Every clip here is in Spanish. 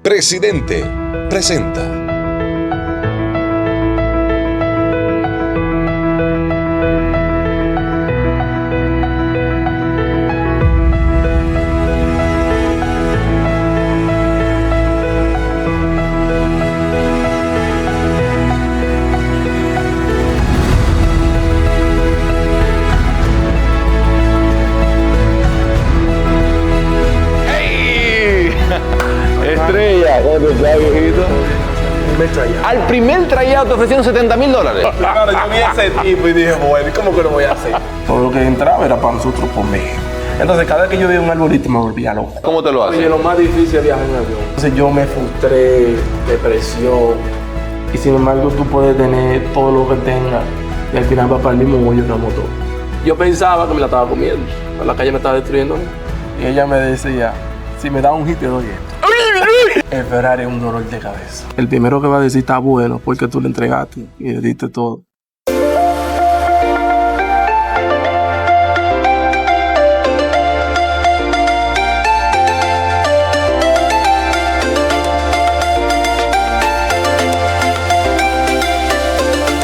Presidente presenta. Estrella, ¿cómo te está, viejito? Al primer tryout te ofrecieron $70,000. Claro, yo vi a ese tipo y dije, bueno, ¿cómo que lo voy a hacer? Todo lo que entraba era para nosotros por México. Entonces, cada vez que yo veía un arbolito me volvía loco. ¿Cómo te lo haces? Oye, lo más difícil es viajar en avión. Entonces, yo me frustré, depresión. Y sin embargo, tú puedes tener todo lo que tengas y al final va para el mismo hoyo que la moto. Yo pensaba que me la estaba comiendo, pero la calle me estaba destruyendo. Y ella me decía, si me da un hit te doy esto. El Ferrari es un dolor de cabeza. El primero que va a decir está bueno porque tú le entregaste y le diste todo.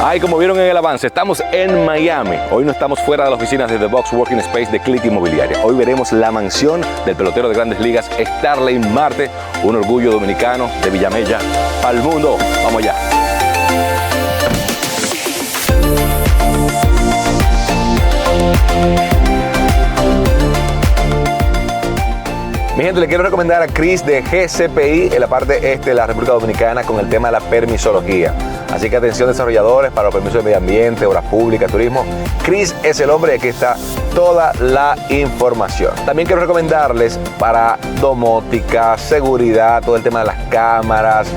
Ay, como vieron en el avance, estamos en Miami. Hoy no estamos fuera de las oficinas de The Box Working Space de Click Inmobiliaria. Hoy veremos la mansión del pelotero de Grandes Ligas, Starling Marte, un orgullo dominicano de Villamella al mundo. Vamos allá. Mi gente, le quiero recomendar a Chris de GCPI en la parte este de la República Dominicana con el tema de la permisología. Así que atención desarrolladores para los permisos de medio ambiente, obras públicas, turismo. Chris es el hombre y aquí está toda la información. También quiero recomendarles para domótica, seguridad, todo el tema de las cámaras,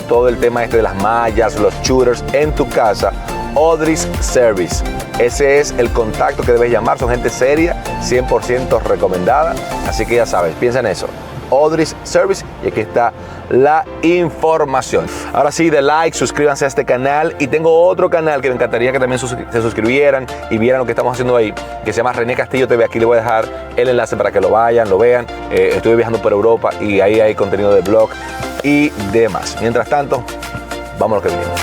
todo el tema este de las mallas, los shooters en tu casa. Odris Service. Ese es el contacto que debes llamar. Son gente seria, 100% recomendada. Así que ya sabes, piensa en eso. Odris Service, y aquí está la información. Ahora sí, de like, suscríbanse a este canal. Y tengo otro canal que me encantaría que también se suscribieran y vieran lo que estamos haciendo ahí, que se llama René Castillo TV. Aquí les voy a dejar el enlace para que lo vayan, lo vean. Estuve viajando por Europa y ahí hay contenido de blog y demás. Mientras tanto, vamos a lo que venimos.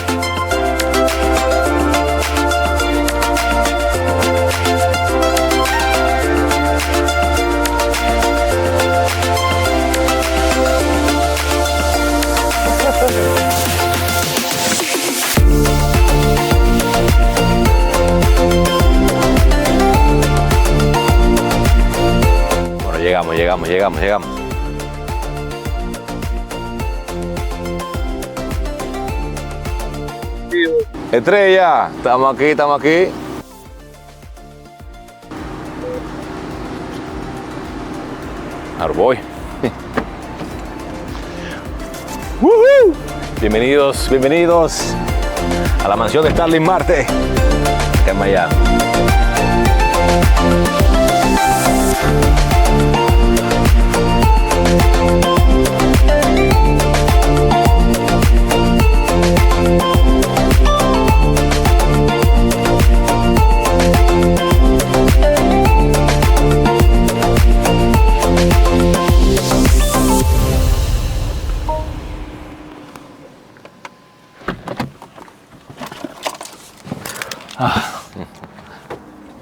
Llegamos. Estrella, estamos aquí. Ahora voy. Bienvenidos a la mansión de Starling Marte, acá en Miami.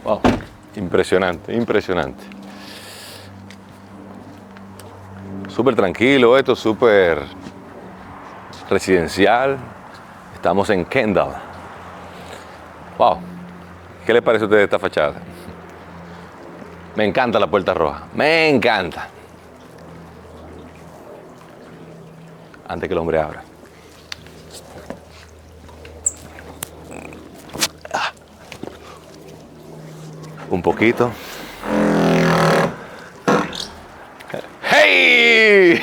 Wow, impresionante. Súper tranquilo esto, súper residencial. Estamos en Kendall. Wow, ¿qué les parece a ustedes esta fachada? Me encanta la puerta roja, me encanta. Antes que el hombre abra. Un poquito. ¡Hey!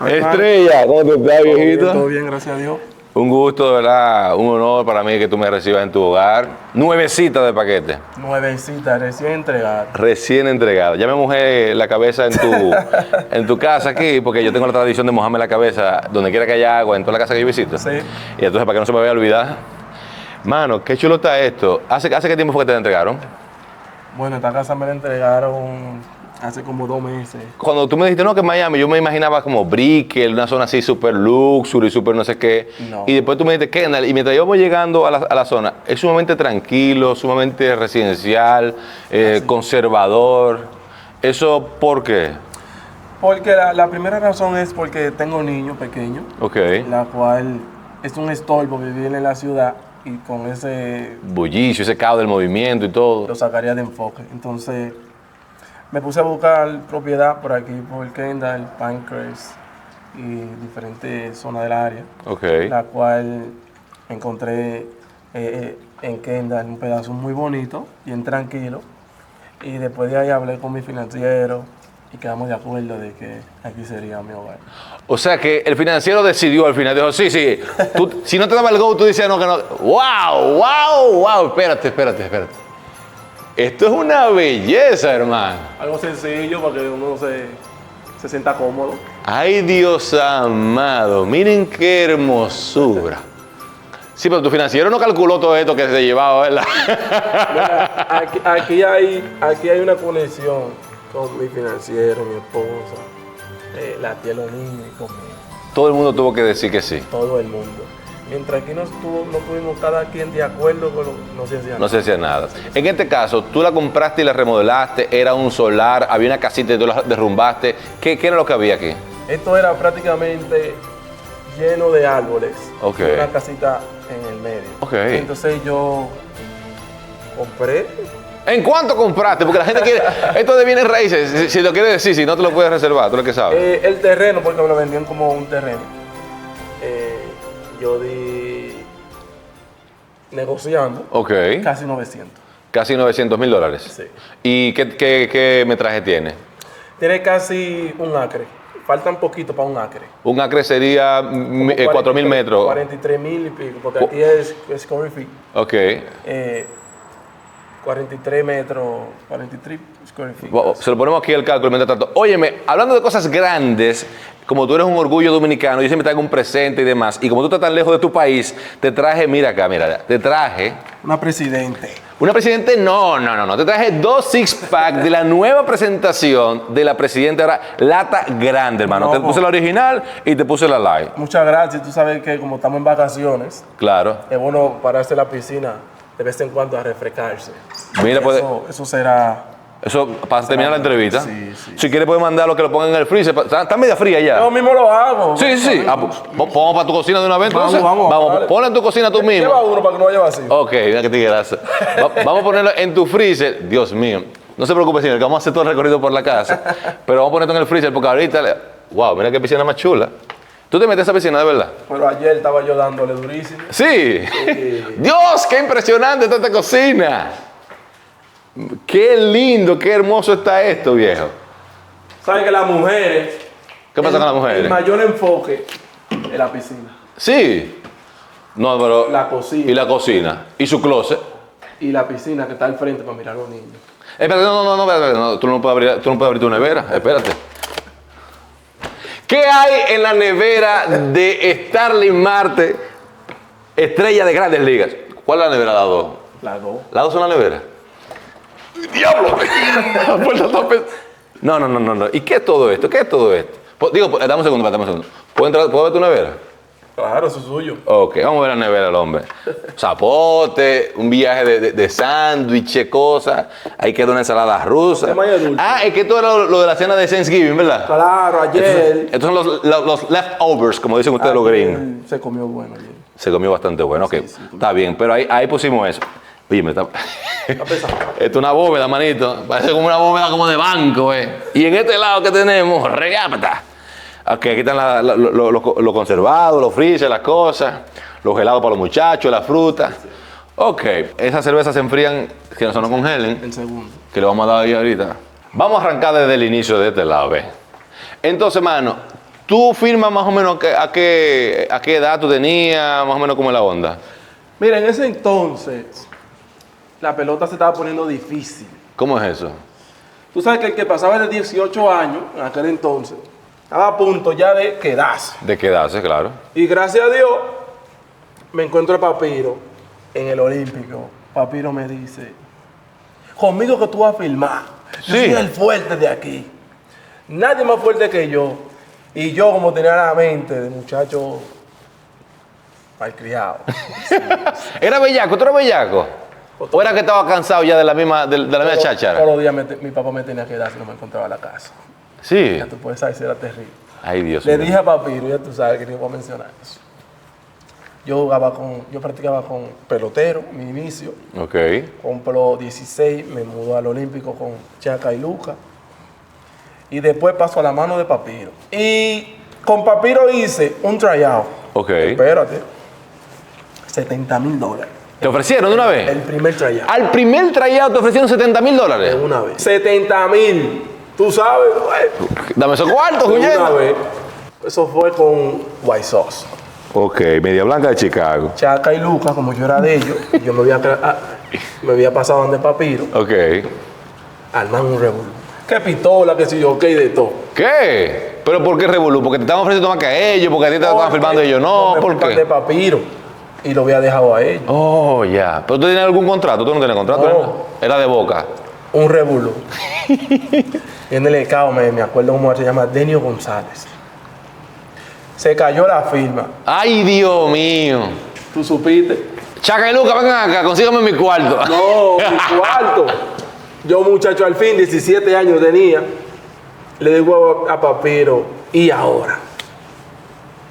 Estrella, ¿cómo te está, viejito? Todo bien, gracias a Dios. Un gusto, de verdad, un honor para mí que tú me recibas en tu hogar. Nuevecita de paquete. Nuevecita, recién entregada. Recién entregada. Ya me mojé la cabeza en tu casa aquí, porque yo tengo la tradición de mojarme la cabeza donde quiera que haya agua, en toda la casa que yo visito. Sí. Y entonces, para que no se me vaya a olvidar. Mano, qué chulo está esto. ¿Hace qué tiempo fue que te la entregaron? Bueno, esta casa me la entregaron hace como 2 meses. Cuando tú me dijiste, no, que en Miami, yo me imaginaba como Brickell, una zona así súper luxury, súper no sé qué. No. Y después tú me dijiste, Kendall, y mientras íbamos llegando a la zona, es sumamente tranquilo, sumamente residencial, conservador. ¿Eso por qué? Porque la primera razón es porque tengo niños pequeños, Ok. la cual es un estorbo vivir en la ciudad y con ese Bullicio, ese caos del movimiento y todo. lo sacaría de enfoque. Entonces me puse a buscar propiedad por aquí, por Kendall, Pinecrest y diferentes zonas del área, Ok. la cual encontré en Kendall un pedazo muy bonito, bien tranquilo. Y después de ahí hablé con mi financiero y quedamos de acuerdo de que aquí sería mi hogar. O sea que el financiero decidió al final, dijo, sí, tú, si no te daba el go, tú decías no, que no. ¡Wow! Espérate. Esto es una belleza, hermano. Algo sencillo para que uno se sienta cómodo. Ay, Dios amado, miren qué hermosura. Sí, pero tu financiero no calculó todo esto que se llevaba, ¿verdad? Mira, aquí hay una conexión con mi financiero, mi esposa, la tía de los niños y conmigo. Todo el mundo tuvo que decir que sí. Todo el mundo. Mientras aquí no tuvimos cada quien de acuerdo, pero no se hacía No nada. se hacía nada. En este caso, tú la compraste y la remodelaste, era un solar, había una casita y tú la derrumbaste. ¿Qué era lo que había aquí? Esto era prácticamente lleno de árboles. Ok. Y una casita en el medio. Ok. Entonces yo compré. ¿En cuánto compraste? Porque la gente quiere, esto de bienes raíces, si lo quieres decir, si no te lo puedes reservar, tú lo que sabes. El terreno, porque me lo vendían como un terreno. Yo di negociando Ok, casi 900. casi $900,000. Sí. ¿Y qué metraje tiene? Tiene casi un acre. Faltan poquito para un acre. Un acre sería 4.000 metros. 43,000 y pico, porque aquí es square feet. Ok. 43 metros, 43 square feet. Se lo ponemos aquí el cálculo mientras tanto. Óyeme, hablando de cosas grandes, como tú eres un orgullo dominicano, yo siempre traigo un presente y demás, y como tú estás tan lejos de tu país, te traje, mira acá, te traje... Una presidente. Una presidente, no, te traje 2 six-pack de la nueva presentación de la presidenta, ahora lata grande, hermano. No, Te puse la original y te puse la light. Muchas gracias. Tú sabes que como estamos en vacaciones, Claro. es bueno pararse en la piscina de vez en cuando a refrescarse. Mira, pues, Eso será... eso para terminar la entrevista. Sí, sí. Si quieres puedes mandarlo que lo pongan en el freezer. Está media fría ya. Yo mismo lo hago. Sí. Ah, pues, vamos para tu cocina de una vez, entonces. Vamos, dale. Ponla en tu cocina tú mismo. Lleva uno para que no vaya vacío. Ok, mira que te quedas. Vamos a ponerlo en tu freezer. Dios mío. No se preocupe, señor, que vamos a hacer todo el recorrido por la casa. Pero vamos a ponerlo en el freezer porque ahorita... Wow, mira qué piscina más chula. ¿Tú te metes a esa piscina, de verdad? Pero ayer estaba yo dándole durísimo. Sí. Dios, qué impresionante está esta cocina. Qué lindo, qué hermoso está esto, viejo. ¿Sabes que las mujeres... ¿Qué pasa con las mujeres? El mayor enfoque es la piscina. Sí. No, pero... La cocina. Y la cocina. Y su closet. Y la piscina que está al frente para mirar a los niños. Espérate, no, tú no puedes abrir tu nevera, espérate. ¿Qué hay en la nevera de Starling Marte, estrella de Grandes Ligas? ¿Cuál es la nevera, la 2? Las dos. ¿La 2 es una nevera? ¡Diablo! La puerta está No. ¿Y qué es todo esto? Digo, dame un segundo. ¿Puedo ver tu nevera? Claro, eso es suyo. Ok, vamos a ver la nevera del hombre. Zapote, un viaje de sándwiches, cosas. Ahí queda una ensalada rusa. Porque más dulce. Ah, es que esto era lo de la cena de Thanksgiving, ¿verdad? Claro, ayer... Estos son los leftovers, como dicen ustedes los gringos. Se comió bueno ayer. Se comió bastante bueno, ok. Sí, Está bien, pero ahí pusimos eso. Oye, Está pesado. Esto es una bóveda, manito. Parece como una bóveda como de banco, Y en este lado que tenemos, regápata. Ok, aquí están los conservados, los freezer, las cosas, los helados para los muchachos, la fruta. Ok, esas cervezas se enfrían, que no se nos congelen, El segundo. que le vamos a dar ahí ahorita. Vamos a arrancar desde el inicio de este lado, ¿ves? Entonces, mano, ¿tú firmas más o menos a qué edad tú tenías, más o menos como es la onda? Mira, en ese entonces, la pelota se estaba poniendo difícil. ¿Cómo es eso? Tú sabes que el que pasaba de 18 años, en aquel entonces, estaba a punto ya de quedarse. De quedarse, claro. Y gracias a Dios, me encuentro a Papiro en el Olímpico. Papiro me dice, conmigo que tú vas a filmar. Yo soy el fuerte de aquí. Nadie más fuerte que yo. Y yo, como tenía la mente de muchacho malcriado. ¿Era bellaco? ¿Tú eras bellaco? ¿O era que estaba cansado ya de la misma cháchara? Todos los días mi papá me tenía que dar si no me encontraba en la casa. Sí. Ya tú puedes saber si era terrible. Ay, Dios Le mío. dije a Papiro, ya tú sabes que no iba a mencionar eso. Yo practicaba con pelotero, mi inicio. Ok. Compro 16, me mudó al Olímpico con Chaca y Luca. Y después paso a la mano de Papiro. Y con Papiro hice un tryout. Ok. Espérate. $70,000. ¿Te ofrecieron de una vez? El primer tryout. Al primer tryout te ofrecieron $70,000. De una vez. 70,000. Tú sabes, güey. Dame esos cuartos, De una Julián. vez. Eso fue con White Sox. Ok, Media Blanca de Chicago. Chaca y Luca, como yo era de ellos, yo me había pasado donde Papiro, Ok. armando un revolú. ¿Qué pistola, qué sé yo, qué de todo? ¿Qué? ¿Pero por qué revolú? ¿Porque te estaban ofreciendo más que a ellos? ¿Porque a ti te estaban filmando ellos? No, me ¿por fui de qué? Papiro y lo había dejado a ellos. Oh, ya. ¿Pero tú tenías algún contrato? ¿Tú no tenías contrato? No. Era de boca. Un revolú. Y en el ECAO me acuerdo cómo se llama, Denio González. Se cayó la firma. Ay, Dios mío. ¿Tú supiste? Chaca y Luca, vengan acá, consígame mi cuarto. No, mi cuarto. Yo, muchacho, al fin, 17 años tenía. Le digo a Papiro, ¿y ahora?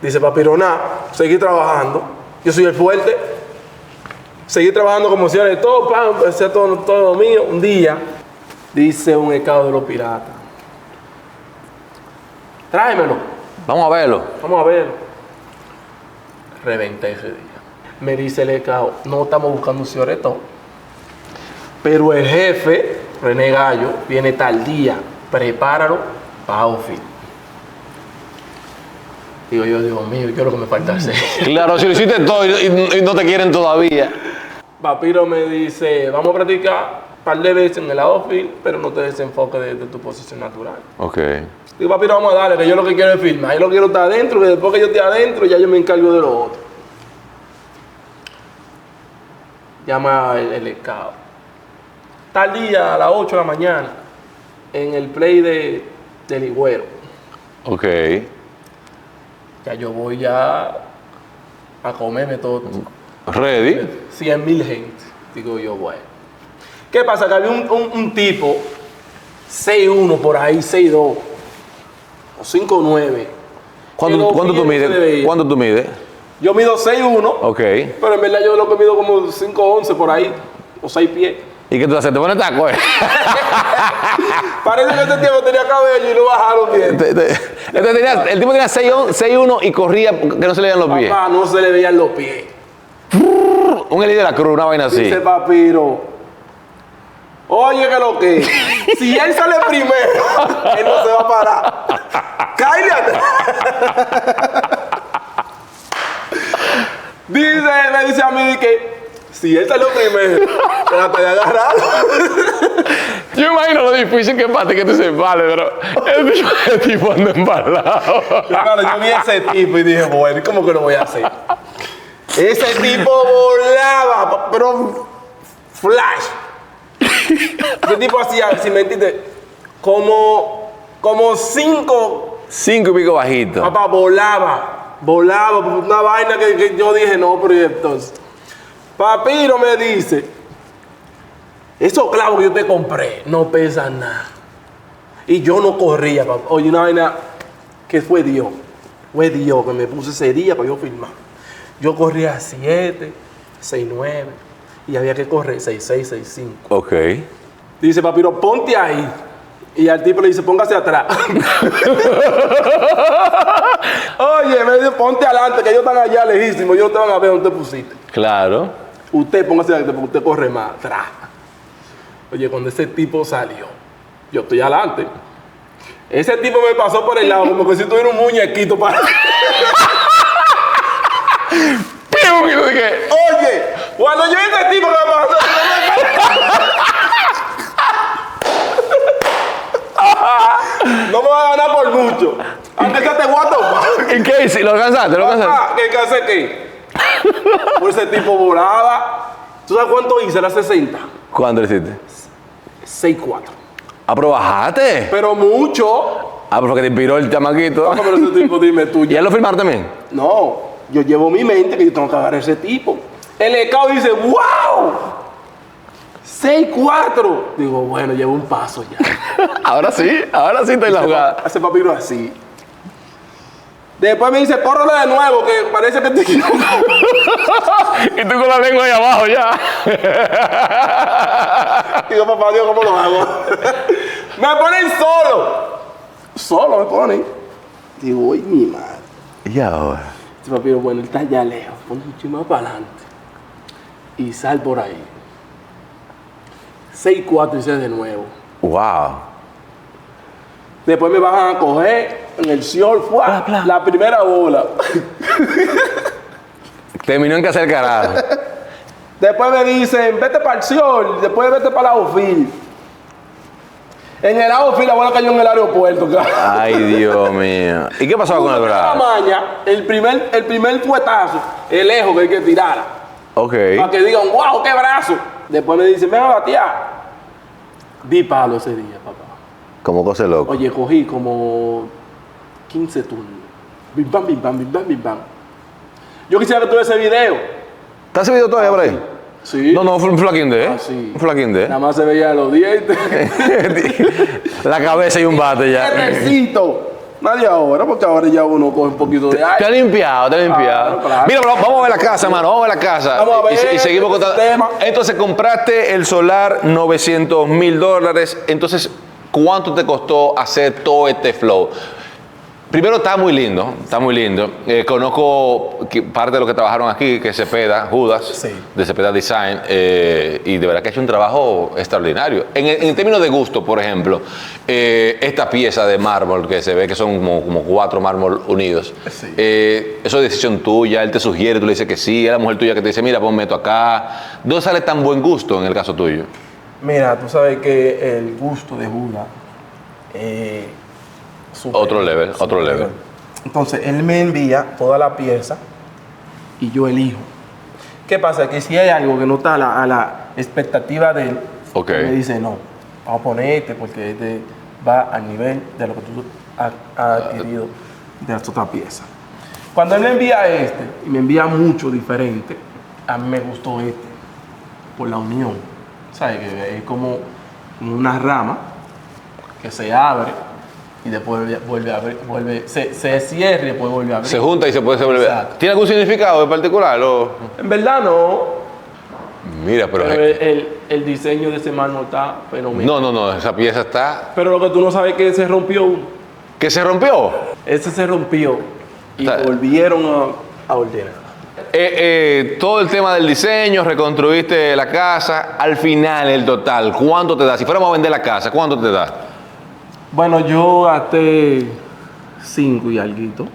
Dice Papiro, nada, seguí trabajando. Yo soy el fuerte. Seguí trabajando como si era todo, empecé todo mío. Un día, dice un ECAO de los piratas. Tráemelo. Vamos a verlo. Vamos a verlo. Reventé ese día. Me dice el ECAO, no estamos buscando un cioretón. Pero el jefe, René Gallo, viene tal día, prepáralo para outfit. Digo yo, Dios mío, ¿qué es lo que me falta hacer? Claro, si lo hiciste todo y no te quieren todavía. Papiro me dice, vamos a practicar un par de veces en el outfit, pero no te desenfoques de tu posición natural. Ok. Digo, Papiro, vamos a darle, que yo lo que quiero es filmar. Yo lo quiero estar adentro, que después que yo esté adentro, ya yo me encargo de lo otro. Llama el ECAO. Tal día a las 8 de la mañana, en el play del Higüero. Ok. Ya yo voy ya a comerme todo. Ready. 100,000 gente. Digo yo, bueno. ¿Qué pasa? Que había un tipo, 6'1 por ahí, 6'2 o 5'9. ¿Cuánto tú mides? ¿Cuánto tú mides? Yo mido 6'1, Ok. pero en verdad yo lo que mido como 5'11 por ahí, o 6 pies. ¿Y qué tú haces? ¿Te pones taco? Parece que este tiempo tenía cabello y lo bajaron bien. El tipo tenía 6'1 y corría que no se le veían los pies. Papá, no se le veían los pies. Un Eli de la Cruz, una vaina así. Dice Papiro, oye que lo que, si él sale primero, él no se va a parar. Cállate atrás. Me dice a mí que si él salió primero, trata de agarrarlo. Yo imagino lo difícil que es para ti que tú se vale, pero el tipo anda embalado. Claro, yo vi ese tipo y dije, bueno, ¿cómo que lo voy a hacer? Ese tipo volaba, pero flash. Ese tipo hacía, si me entiendes, como 5. 5 y pico bajito. Papá, volaba, una vaina que yo dije, no, pero ¿y entonces? Papiro me dice, esos clavos que yo te compré no pesan nada. Y yo no corría, papá. Oye, una vaina que fue Dios que me puse ese día para yo filmar. Yo corría 7, 6'9 y había que correr 6'6, 6'5. Ok. Dice Papiro, ponte ahí. Y al tipo le dice, póngase atrás. Oye, me dice, ponte adelante, que ellos están allá lejísimos, ellos te van a ver donde te pusiste. Claro. Usted póngase adelante porque usted corre más atrás. Oye, cuando ese tipo salió, yo estoy adelante. Ese tipo me pasó por el lado como que si tuviera un muñequito para... ¡Pium! Y yo dije, Oye, cuando yo vi ese tipo que me pasó... No me va a ganar por mucho. Aunque sea te voy a tomar. ¿y qué hice? ¿Lo alcanzaste? ¿Lo alcanzaste? Papá, ¿qué hace qué? Por ese tipo volaba. ¿Tú sabes cuánto hice? Era 60. ¿Cuánto le hiciste? 6'4. Ah, pero bajaste. Pero mucho. Ah, porque te inspiró el chamaquito. No, pero ese tipo, dime tú. ¿Y él lo filmaron también? No, yo llevo mi mente que yo tengo que agarrar a ese tipo. El ECAO dice, ¡wow! 6'4". Digo, bueno, llevo un paso ya. Ahora sí está en la jugada. Hace papiro así. Después me dice, córrele de nuevo, que parece que te equivocas. Y tú con la lengua ahí abajo ya. Digo, papá Dios, ¿cómo lo hago? Me ponen solo. Solo me ponen. Digo, uy, mi madre. ¿Y ahora? Este papiro, bueno, él está allá lejos. Pon un chisme para adelante. Y sal por ahí. 6'4" y sé de nuevo. Wow. Después me bajan a coger en el Siol, ¡fua! La primera bola. Terminó en casa del carajo. Después me dicen, vete para el Siol, después vete para la OFIL. En el outfit la bola cayó en el aeropuerto. Ay, Dios mío. ¿Y qué pasaba con el La brazo? maña, el primer fuetazo, el lejos que hay que tirar. Ok. Para que digan, wow, qué brazo. Después me dicen, ven a batear. Di palo ese día, papá. Como cosa de loco. Oye, cogí como 15 turnos. Bim, bam, bim, bam, bim, bam, bim, bam. Yo quisiera que tuviera ese video. ¿Estás ese video todavía por ahí? Sí. No, fue un flaquín de, ¿eh? Sí. Un flaquín de. Nada más se veía los dientes. La cabeza y un bate ya. Necesito. Nadie ahora, porque ahora ya uno coge un poquito de Te aire. ha limpiado, te ha limpiado. Claro. Mira, pero vamos a ver la casa, mano. Vamos a ver la casa. Vamos a ver Y seguimos el contando. tema. Entonces, compraste el solar $900,000. Entonces, ¿cuánto te costó hacer todo este flow? Primero, está muy lindo, está muy lindo. Conozco parte de los que trabajaron aquí, que es Cepeda, Judas, Sí. de Cepeda Design, y de verdad que ha hecho un trabajo extraordinario. En términos de gusto, por ejemplo, esta pieza de mármol, que se ve que son como 4 mármol unidos, Sí. eso es decisión tuya, él te sugiere, tú le dices que sí, es la mujer tuya que te dice, mira, ponme esto acá. ¿Dónde sale tan buen gusto en el caso tuyo? Mira, tú sabes que el gusto de Judas Otro level, otro level. Entonces, él me envía toda la pieza y yo elijo. ¿Qué pasa? Que si hay algo que no está a la expectativa de él, Ok. él me dice, no, vamos a poner este porque este va al nivel de lo que tú has adquirido de las otras piezas. Cuando él me envía este, y me envía mucho diferente, a mí me gustó este, por la unión. ¿Sabes? Que es como una rama que se abre y después vuelve a abrir, se cierra y después vuelve a abrir. Se junta y se puede volver. Exacto. ¿Tiene algún significado en particular? En verdad no, Mira, pero el diseño de ese mármol está fenomenal. no, esa pieza está. Pero lo que tú no sabes es que se rompió uno. ¿Que se rompió? Ese se rompió y O sea, volvieron a ordenar. Todo el tema del diseño, reconstruiste la casa, al final el total, ¿cuánto te da? Si fuéramos a vender la casa, ¿cuánto te da? Bueno, yo gasté 5 y alguito.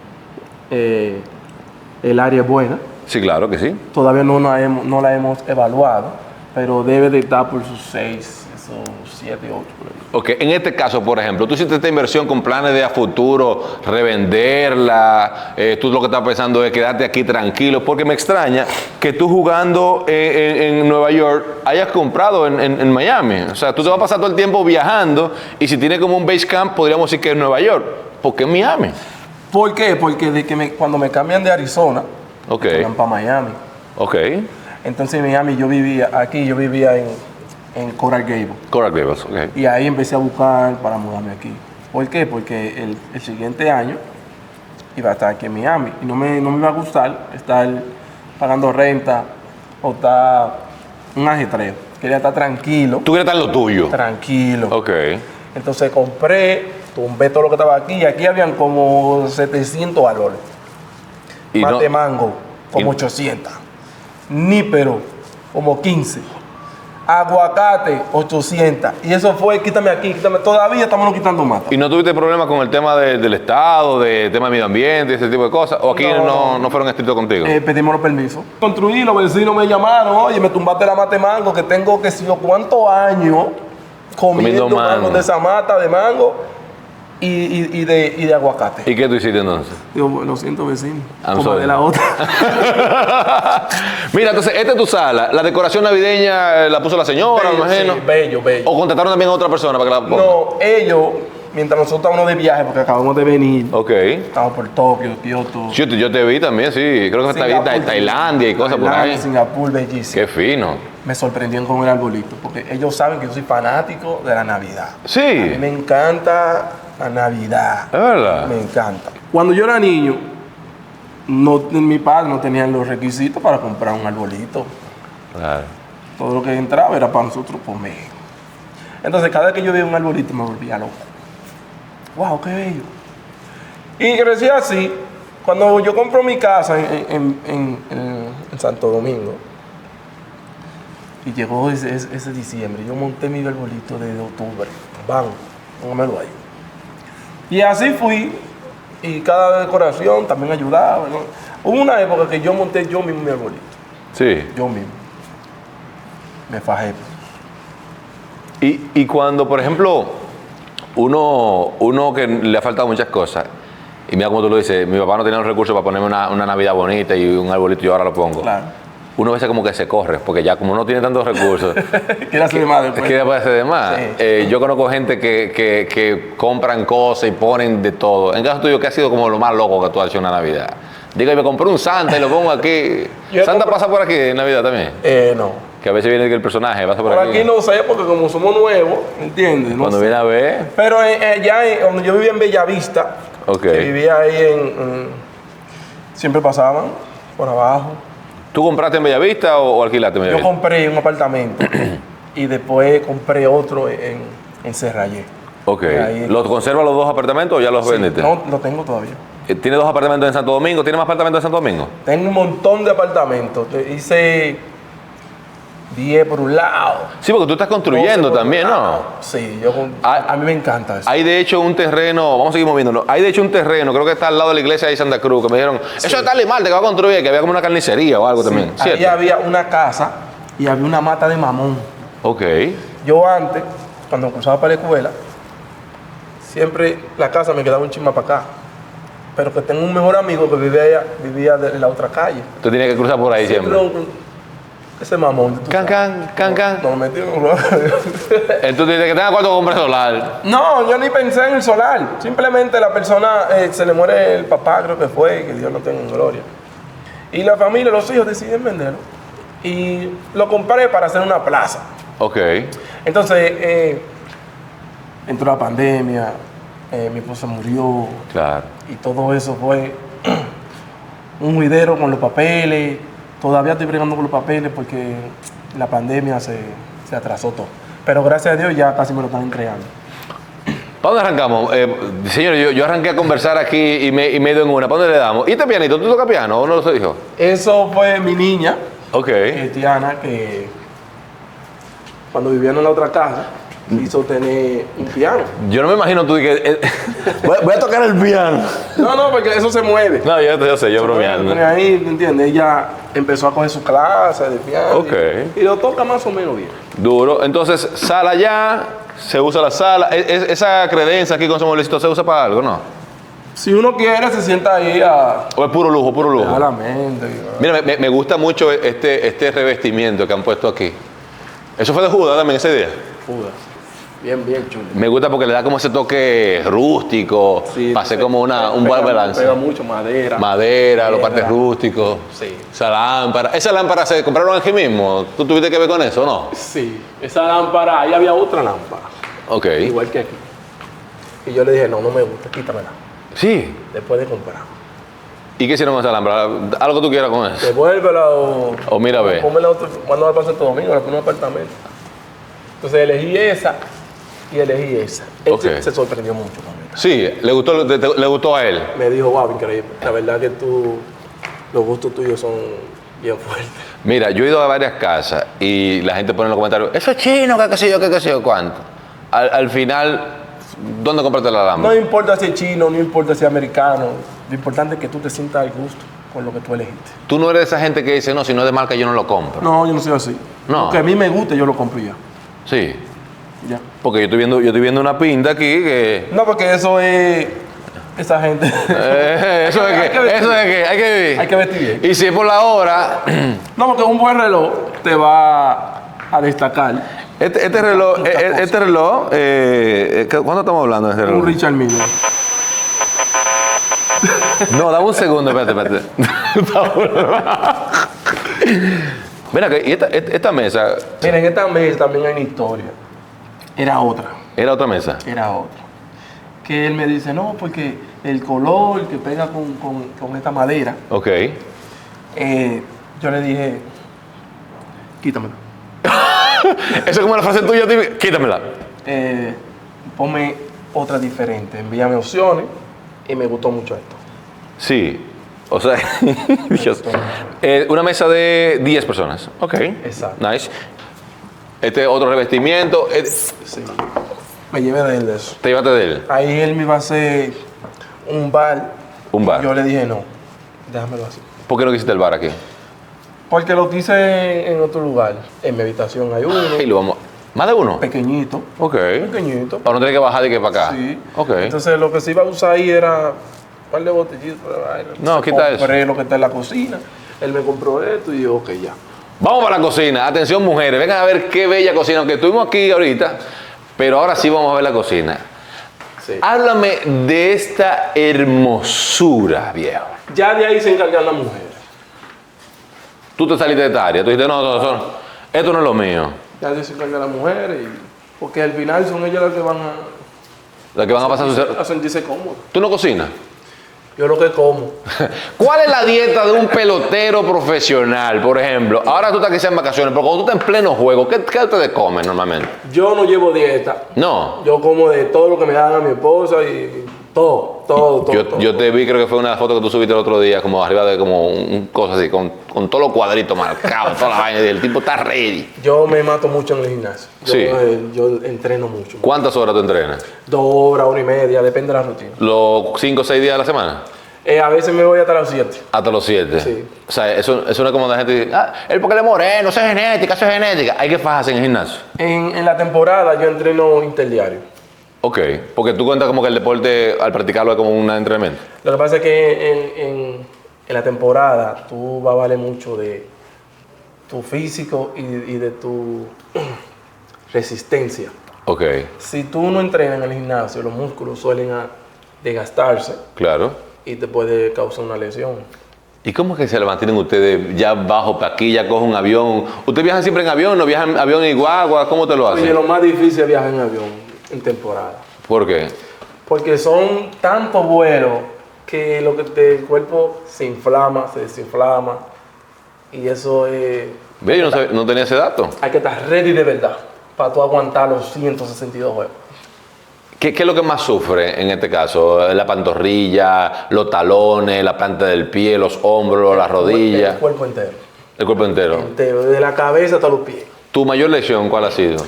El área es buena. Sí, claro que sí. Todavía no la hemos evaluado, pero debe de estar por sus 6, esos 7, 8 por ahí. Ok, en este caso, por ejemplo, tú hiciste esta inversión con planes de a futuro, revenderla, tú lo que estás pensando es quedarte aquí tranquilo, porque me extraña que tú jugando en Nueva York hayas comprado en Miami. O sea, tú te vas a pasar todo el tiempo viajando y si tienes como un base camp, podríamos decir que es Nueva York. ¿Por qué en Miami? ¿Por qué? Porque cuando me cambian de Arizona, Ok. me cambian para Miami. Ok. Entonces en Miami yo vivía en Coral Gables. Coral Gables, ok. Y ahí empecé a buscar para mudarme aquí. ¿Por qué? Porque el siguiente año iba a estar aquí en Miami. Y no me iba a gustar estar pagando renta o estar un ajetreo. Quería estar tranquilo. Tú quieres estar en lo tuyo. Tranquilo. Ok. Entonces compré, tumbé todo lo que estaba aquí. Y aquí habían como 700 valores. Y no- Mate mango, como y- 800. Nípero, como 15. Aguacate, 800. Y eso fue, quítame aquí, quítame. Todavía estamos quitando mata. ¿Y no tuviste problemas con el tema del Estado, de tema de medio ambiente, ese tipo de cosas? ¿O aquí no fueron estrictos contigo? Pedimos los permisos. Construí, los vecinos me llamaron, oye, me tumbaste la mate mango, que tengo que sé yo cuántos años comiendo Comiendo mango. mango de esa mata de mango y de aguacate. ¿Y qué tú hiciste entonces? Digo, lo siento, vecino. I'm Como sorry. de la otra. Mira, entonces, esta es tu sala. La decoración navideña la puso la señora, me imagino. Sí, bello, bello. ¿O contrataron también a otra persona para que la ponga? No, ellos, mientras nosotros estábamos de viaje, porque acabamos de venir, Ok. estamos por Tokio, Kioto, Yo te vi también, sí. Creo que está bien Singapur, Tailandia y cosas por ahí. Tailandia, Singapur, bellísimo. Qué fino. Me sorprendieron con el arbolito, porque ellos saben que yo soy fanático de la Navidad. A mí Sí, me encanta la Navidad. es verdad. Me encanta. Cuando yo era niño, mi padre no tenía los requisitos para comprar un arbolito. Claro. Todo lo que entraba era para nosotros comer. Entonces, cada vez que yo veía un arbolito me volvía loco. ¡Wow, qué bello! Y crecí así. Cuando yo compro mi casa en Santo Domingo, y llegó ese diciembre, yo monté mi arbolito de octubre. ¡Bam! Póngamelo ahí. Y así fui. Y cada decoración también ayudaba, ¿no? Hubo una época que yo monté yo mismo mi arbolito. Sí. Yo mismo. Me fajé. Y cuando, por ejemplo, uno que le ha faltado muchas cosas, y mira como tú lo dices, mi papá no tenía los recursos para ponerme una Navidad bonita y un arbolito y yo ahora lo pongo. Claro. Uno a veces como que se corre, porque ya como no tiene tantos recursos, Quiere hacer de más después. quiere hacer de más. Sí. Yo conozco gente que compran cosas y ponen de todo. En caso tuyo, ¿qué ha sido como lo más loco que tú has hecho en la Navidad? Digo, me compré un Santa y lo pongo aquí. Yo ¿Santa compré- pasa por aquí en Navidad también? No. Que a veces viene el personaje, pasa por, Por aquí no sé, porque como somos nuevos, ¿entiendes? No Cuando sé. viene a ver, Pero cuando yo vivía en Bellavista, Ok. que vivía ahí siempre pasaban por abajo. ¿tú compraste en Bellavista o alquilaste en Yo Bellavista? compré un apartamento y después compré otro en Serrayé. Ok. Ahí- ¿Los conservas los dos apartamentos o ya los Sí, vendiste? no, lo tengo todavía. ¿Tiene dos apartamentos en Santo Domingo? ¿Tiene más apartamentos en Santo Domingo? Tengo un montón de apartamentos. Hice 10 por un lado. Sí, porque tú estás construyendo 12 por también, un ¿no? lado. Sí, Ah, a mí me encanta eso. Hay de hecho un terreno, vamos a seguir moviéndolo. Hay de hecho un terreno, creo que está al lado de la iglesia de Santa Cruz, que me dijeron, eso está Limarte, que va a construir, que había como una carnicería o algo también. Ahí ¿Cierto? había una casa y había una mata de mamón. Ok. Yo antes, cuando cruzaba para la escuela, siempre la casa me quedaba un chisma para acá. Pero que tengo un mejor amigo que vivía en la otra calle. Tú tienes que cruzar por ahí siempre. Ese mamón. tú Can, sabes. can, can, can. Nos metimos. Entonces dices que tenga cuarto comprar solar. No, yo ni pensé en el solar. Simplemente la persona, se le muere el papá, creo que fue, que Dios lo tenga en gloria. Y la familia, los hijos deciden venderlo. Y lo compré para hacer una plaza. Ok. Entonces, entró la pandemia, mi esposa murió Claro. y todo eso fue un juidero con los papeles. Todavía estoy bregando con los papeles porque la pandemia se atrasó todo. Pero gracias a Dios ya casi me lo están entregando. ¿Para dónde arrancamos? Señor, yo arranqué a conversar aquí y me he ido en una. ¿Para dónde le damos? ¿Y este pianito? ¿Tú tocas piano o no lo dijo? Eso fue mi niña, Ok. Tiana, que cuando vivían en la otra casa, quiso tener un piano. Yo no me imagino tú que... voy a tocar el piano. No, porque eso se mueve. No, yo sé, yo bromeando. Ahí, ¿me entiendes? Ella empezó a coger sus clases de piano. Ok. Y lo toca más o menos bien. Duro. Entonces, sala ya, se usa la sala. Esa credencia aquí con ese mueblecito se usa para algo, ¿no? Si uno quiere, se sienta ahí a ¿O es puro lujo, puro lujo? la mente. Mira, me gusta mucho este revestimiento que han puesto aquí. ¿Eso fue de Judas también ese día? Judas. Bien chulo. Me gusta porque le da como ese toque rústico, para hacer como un buen balance. Pega mucho madera. Madera, los partes rústicos. Sí. Esa lámpara. ¿Esa lámpara se compraron aquí mismo? ¿Tú tuviste que ver con eso o no? Sí. Esa lámpara, ahí había otra lámpara. Ok. Igual que aquí. Y yo le dije, no me gusta, quítamela. Sí. Después de comprar. ¿Y qué hicieron con esa lámpara? Algo que tú quieras con eso. Devuélvela o... O mira, ve. Pónmela otro, cuando va a Santo Domingo, le pone un apartamento. Entonces elegí esa y elegí esa. Él Ok. se sorprendió mucho también. Sí, le gustó a él. Me dijo, wow, increíble. La verdad que los gustos tuyos son bien fuertes. Mira, yo he ido a varias casas y la gente pone en los comentarios, eso es chino, que qué sé yo, que qué sé yo, cuánto. Al final, ¿dónde compraste la lámpara? No importa si es chino, no importa si es americano. Lo importante es que tú te sientas al gusto con lo que tú elegiste. Tú no eres esa gente que dice, no, si no es de marca yo no lo compro. No, yo no soy así. No. Lo que a mí me guste, yo lo compro ya. Sí. Ya. Porque yo estoy viendo una pinta aquí que... No, porque eso es... Esa gente... eso es que hay que vestir bien. Y si es por la hora... No, porque un buen reloj te va a destacar. Este reloj, ¿cuándo estamos hablando de este reloj? Un Richard Mille. No, dame un segundo, espérate. Ven acá, y esta mesa, Miren, esta mesa también hay una historia. Era otra. ¿era otra mesa? Era otra. Que él me dice, no, porque el color que pega con esta madera. Ok. Yo le dije, quítamela. Eso es como la frase tuya, tío, quítamela. Ponme otra diferente. Envíame opciones y me gustó mucho esto. Sí, o sea, una mesa de 10 personas. Ok. Exacto. Nice. Este otro revestimiento, Sí. Me llevé de él de eso. te llevaste de él. Ahí él me iba a hacer un bar. Un bar. Y yo le dije, no, déjamelo así. ¿Por qué no quisiste el bar aquí? Porque lo quise en otro lugar. En mi habitación hay uno, Y lo vamos... ¿Más de uno? pequeñito. Ok. Pequeñito. Para no tener que bajar de que para acá. Sí. Ok. Entonces lo que se iba a usar ahí era un par de botellitos de vaina. No, quita eso. Compré lo que está en la cocina. Él me compró esto y yo, ok, ya. Vamos para la cocina. Atención, mujeres. Vengan a ver qué bella cocina. Aunque estuvimos aquí ahorita, pero ahora sí vamos a ver la cocina. Sí. Háblame de esta hermosura, viejo. Ya de ahí se encargan las mujeres. Tú te saliste de esta área. Tú dijiste, esto no es lo mío. Ya de ahí se encargan las mujeres. Porque al final son ellas las que van Las que van a pasar su... a sentirse cómodas. ¿Tú no cocinas? Yo lo que como. ¿Cuál es la dieta de un pelotero profesional, por ejemplo? Ahora tú estás quizás en vacaciones, pero cuando tú estás en pleno juego, ¿qué ustedes comen normalmente? Yo no llevo dieta. No. Yo como de todo lo que me dan a mi esposa y todo. Yo te vi, creo que fue una foto que tú subiste el otro día, como arriba de como un cosa así, con todos los cuadritos marcados, toda la vaina, y el tipo está ready. Yo me mato mucho en el gimnasio. Sí. Yo entreno mucho. ¿Cuántas horas tú entrenas? 2 horas, 1 y media, depende de la rutina. ¿Los 5 o 6 días de la semana? A veces me voy hasta las 7. Hasta los 7. Sí. O sea, eso no es como la gente dice, él porque él es moreno, eso es genética. Hay que fajarse en el gimnasio. En la temporada yo entreno interdiario. Ok, porque tú cuentas como que el deporte, al practicarlo, es como un entrenamiento. Lo que pasa es que en la temporada tú vas a valer mucho de tu físico y de tu resistencia. Ok, Si tú no entrenas en el gimnasio, los músculos suelen desgastarse claro. y te puede causar una lesión. ¿Y cómo es que se le mantienen ustedes ya bajo para aquí, ya cogen un avión? ¿Ustedes viajan siempre en avión, no viajan en avión y guagua? ¿Cómo te lo Oye, hacen? lo más difícil es viajar en avión en temporada. ¿Por qué? Porque son tantos vuelos que el cuerpo se inflama, se desinflama. Y eso es... Ve, yo no tenía ese dato. Hay que estar ready de verdad para tú aguantar los 162 juegos. ¿Qué es lo que más sufre en este caso? ¿La pantorrilla, los talones, la planta del pie, los hombros, las rodillas? El cuerpo entero. El cuerpo entero. Entero, desde la cabeza hasta los pies. ¿Tu mayor lesión cuál ha sido?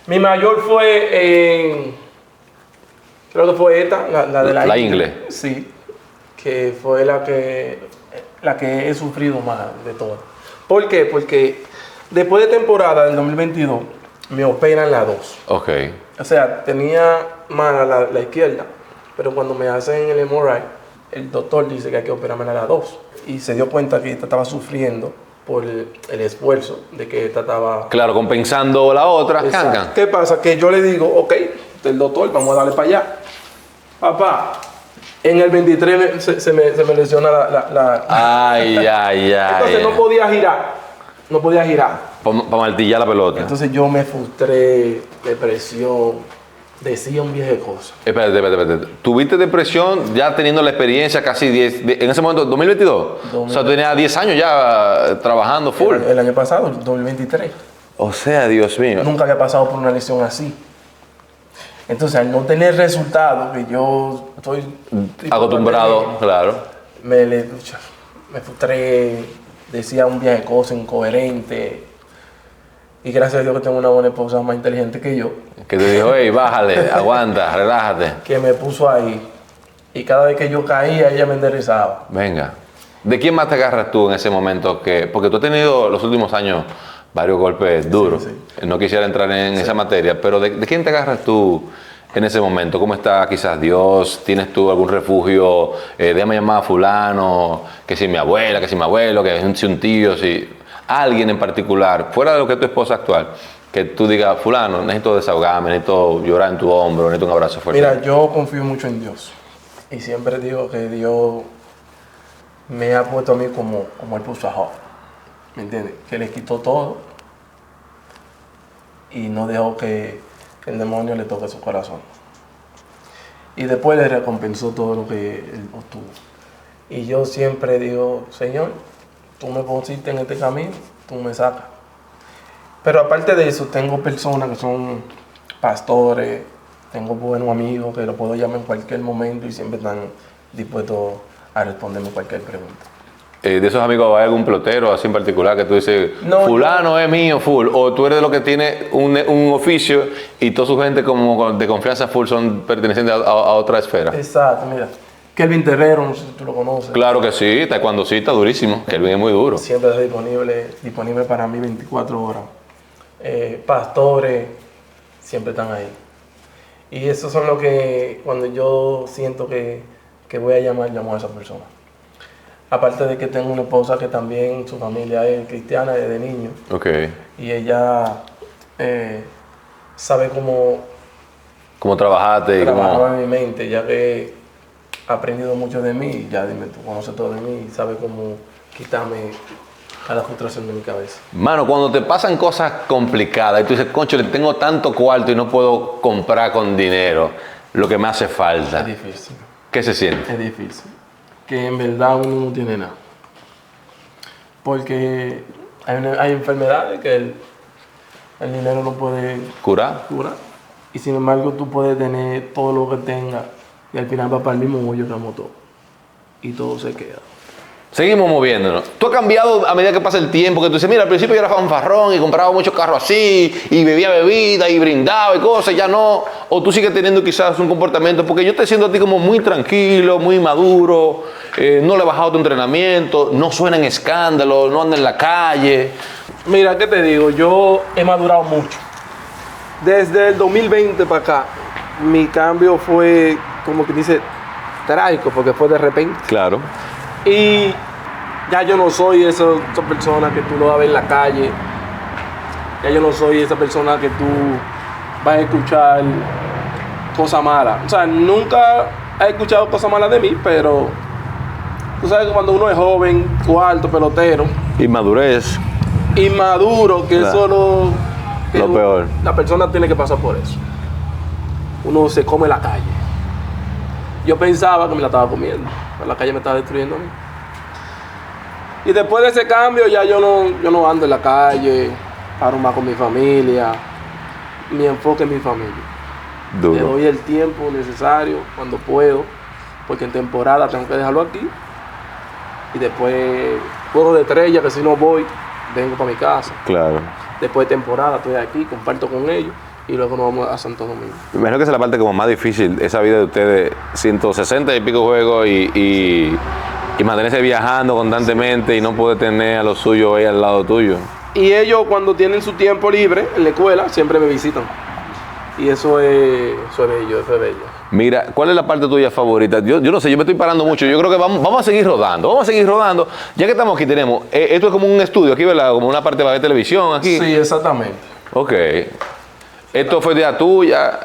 Mi mayor fue creo que fue esta, la de La ingle. Sí, que fue la que he sufrido más de todas. ¿Por qué? Porque después de temporada del 2022 me operan la 2. Ok. O sea, tenía mala la izquierda, pero cuando me hacen el MRI, el doctor dice que hay que operarme la 2. Y se dio cuenta que esta estaba sufriendo por el esfuerzo de que esta estaba... Claro, compensando la otra. Exacto. Cancan. ¿Qué pasa? Que yo le digo, ok, el doctor, vamos a darle para allá. Papá, en el 23 se me lesiona la... Ay. Entonces no podía girar. Para martillar la pelota. Entonces yo me frustré, depresión, decía un viejo de cosas. Espérate. ¿Tuviste depresión ya teniendo la experiencia casi 10, en ese momento, 2022? O sea, tú tenías 10 años ya trabajando full. El año pasado, el 2023. O sea, Dios mío. Nunca había pasado por una lesión así. Entonces, al no tener resultados, que yo estoy... Acostumbrado, claro. Me frustré, decía un viaje de cosas incoherente. Y gracias a Dios que tengo una buena esposa más inteligente que yo. Que te dijo, hey, bájale, aguanta, relájate. Que me puso ahí. Y cada vez que yo caía, ella me enderezaba. Venga. ¿De quién más te agarras tú en ese momento? Porque tú has tenido los últimos años varios golpes duros. Sí. No quisiera entrar en esa materia, pero ¿de quién te agarras tú en ese momento? ¿Cómo está quizás Dios? ¿Tienes tú algún refugio? Déjame llamar a fulano, que si mi abuela, que si mi abuelo, que si un tío, si alguien en particular, fuera de lo que es tu esposa actual, que tú digas, fulano, necesito desahogarme, necesito llorar en tu hombro, necesito un abrazo fuerte. Mira, yo confío mucho en Dios. Y siempre digo que Dios me ha puesto a mí como Él puso a Job. ¿Me entiendes? Que le quitó todo y no dejó que el demonio le toque su corazón. Y después le recompensó todo lo que él obtuvo. Y yo siempre digo, Señor, tú me pusiste en este camino, tú me sacas. Pero aparte de eso, tengo personas que son pastores, tengo buenos amigos que los puedo llamar en cualquier momento y siempre están dispuestos a responderme cualquier pregunta. De esos amigos, ¿hay algún pelotero así en particular que tú dices, No, fulano es mío, full? O tú eres de los que tiene un oficio y toda su gente como de confianza full son pertenecientes a otra esfera. Exacto, mira. Kelvin Terrero, no sé si tú lo conoces. Claro que sí, taekwondocista durísimo. Kelvin es muy duro. Siempre está disponible para mí 24 horas. Pastores siempre están ahí. Y esos son los que cuando yo siento que voy a llamar, llamo a esa persona. Aparte de que tengo una esposa que también su familia es cristiana desde niño. Ok. Y ella sabe cómo ¿Cómo trabajaste? Y trabajar cómo... en mi mente, ya que ha aprendido mucho de mí, ya dime, tú conoces todo de mí y sabe cómo quitarme a la frustración de mi cabeza. Mano, cuando te pasan cosas complicadas y tú dices, concho, le tengo tanto cuarto y no puedo comprar con dinero lo que me hace falta. Es difícil. ¿Qué se siente? Es difícil. Que en verdad uno no tiene nada. Porque hay enfermedades que el dinero no puede ¿Curar? curar. Y sin embargo tú puedes tener todo lo que tengas y al final va para el mismo hoyo que todo. Y todo se queda. Seguimos moviéndonos. Tú has cambiado a medida que pasa el tiempo, que tú dices, mira, al principio yo era fanfarrón y compraba muchos carros así, y bebía bebida y brindaba y cosas, ya no. O tú sigues teniendo quizás un comportamiento, porque yo te siento a ti como muy tranquilo, muy maduro, no le he bajado tu entrenamiento, no suena en escándalo, no anda en la calle. Mira, ¿qué te digo? Yo he madurado mucho. Desde el 2020 para acá, mi cambio fue, como que dice, trágico, porque fue de repente. Claro. Y ya yo no soy esa persona que tú lo vas a ver en la calle. Ya yo no soy esa persona que tú vas a escuchar cosas malas. O sea, nunca he escuchado cosas malas de mí, pero tú sabes que cuando uno es joven, cuarto, pelotero, Inmadurez. inmaduro, que Claro. eso Lo peor. La persona tiene que pasar por eso. Uno se come la calle. Yo pensaba que me la estaba comiendo, pero la calle me estaba destruyendo a mí. Y después de ese cambio ya yo no ando en la calle, paro más con mi familia, mi enfoque en mi familia. Le Duro. doy el tiempo necesario cuando puedo, porque en temporada tengo que dejarlo aquí. Y después, juego de estrella, que si no voy, vengo para mi casa. Claro. Después de temporada estoy aquí, comparto con ellos y luego nos vamos a Santo Domingo. Me imagino que esa es la parte como más difícil, esa vida de ustedes, 160 y pico juegos y mantenerse viajando constantemente y no poder tener a los suyos ahí al lado tuyo. Y ellos cuando tienen su tiempo libre en la escuela siempre me visitan. Y eso es bello, eso es bello. Mira, ¿cuál es la parte tuya favorita? Yo no sé, yo me estoy parando mucho. Yo creo que vamos a seguir rodando. Ya que estamos aquí, tenemos, esto es como un estudio aquí, ¿verdad? Como una parte de televisión aquí. Sí, exactamente. Ok. ¿Esto fue idea tuya?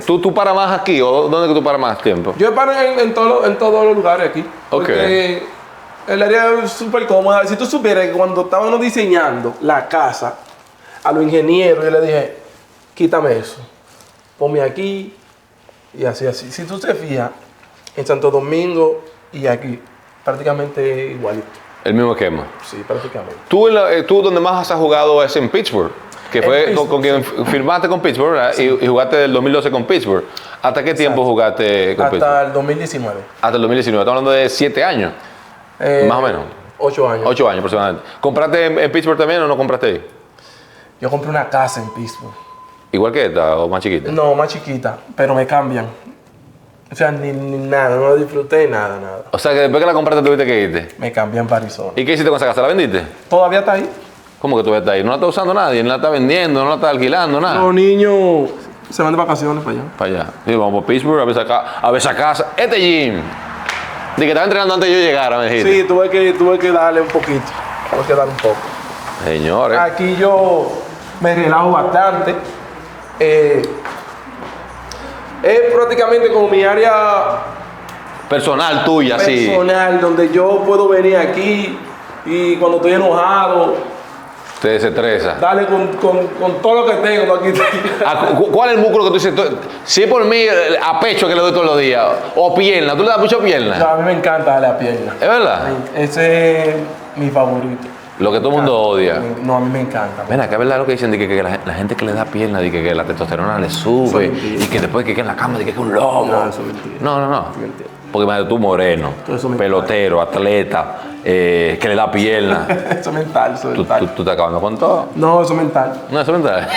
¿Tú paras más aquí o dónde que tú paras más tiempo? Yo paro en todos los lugares aquí. Porque el área es súper cómoda. Si tú supieras que cuando estábamos diseñando la casa, a los ingenieros yo le dije, quítame eso, ponme aquí y así. Si tú te fijas, en Santo Domingo y aquí, prácticamente igualito. El mismo esquema. Sí, prácticamente. Tú donde más has jugado es en Pittsburgh, que En fue Pittsburgh, con quien firmaste con Pittsburgh, ¿verdad? Y jugaste del 2012 con Pittsburgh. ¿Hasta qué tiempo jugaste con Pittsburgh? Hasta el 2019. Hasta el 2019. Estamos hablando de 7 años, más o menos. 8 años. 8 años aproximadamente. ¿Compraste en Pittsburgh también o no compraste ahí? Yo compré una casa en Pittsburgh. ¿Igual que esta o más chiquita? No, más chiquita, pero me cambian. O sea, ni nada, no la disfruté, nada. O sea que después que la compraste tuviste que irte. Me cambian para Arizona. ¿Y qué hiciste con esa casa? ¿La vendiste? Todavía está ahí. ¿Cómo que tú estás ahí? ¿No la está usando nadie? ¿No la está vendiendo? ¿No la está alquilando? Nada. Los niños se van de vacaciones para allá. Para allá. Sí, vamos por Pittsburgh a ver esa casa. Este gym. De que estaba entrenando antes de yo llegar, me dijiste. Sí, tuve que darle un poquito. Tuve que darle un poco. Señores. Aquí yo me relajo bastante. Es prácticamente como mi área Personal tuya, sí. personal, donde yo puedo venir aquí y cuando estoy enojado, Te desestresa. darle con todo lo que tengo aquí. ¿Cuál es el músculo que tú dices? Si es por mí, a pecho que le doy todos los días. O pierna. ¿Tú le das mucho pierna? A mí me encanta darle a pierna. ¿Es verdad? Ese es mi favorito. Lo que todo el mundo odia. No, a mí me encanta. Ven acá, es verdad lo que dicen de que la gente que le da pierna, de que la testosterona le sube Eso es mentira. y que después que queda en la cama, de que es un lobo. No, eso es mentira. No. Es mentira. Porque imagínate tú moreno, Todo eso es pelotero, atleta, que le da pierna. Eso es mental, eso es tú mental. estás acabando con todo. No, eso es mental. No, eso es verdad.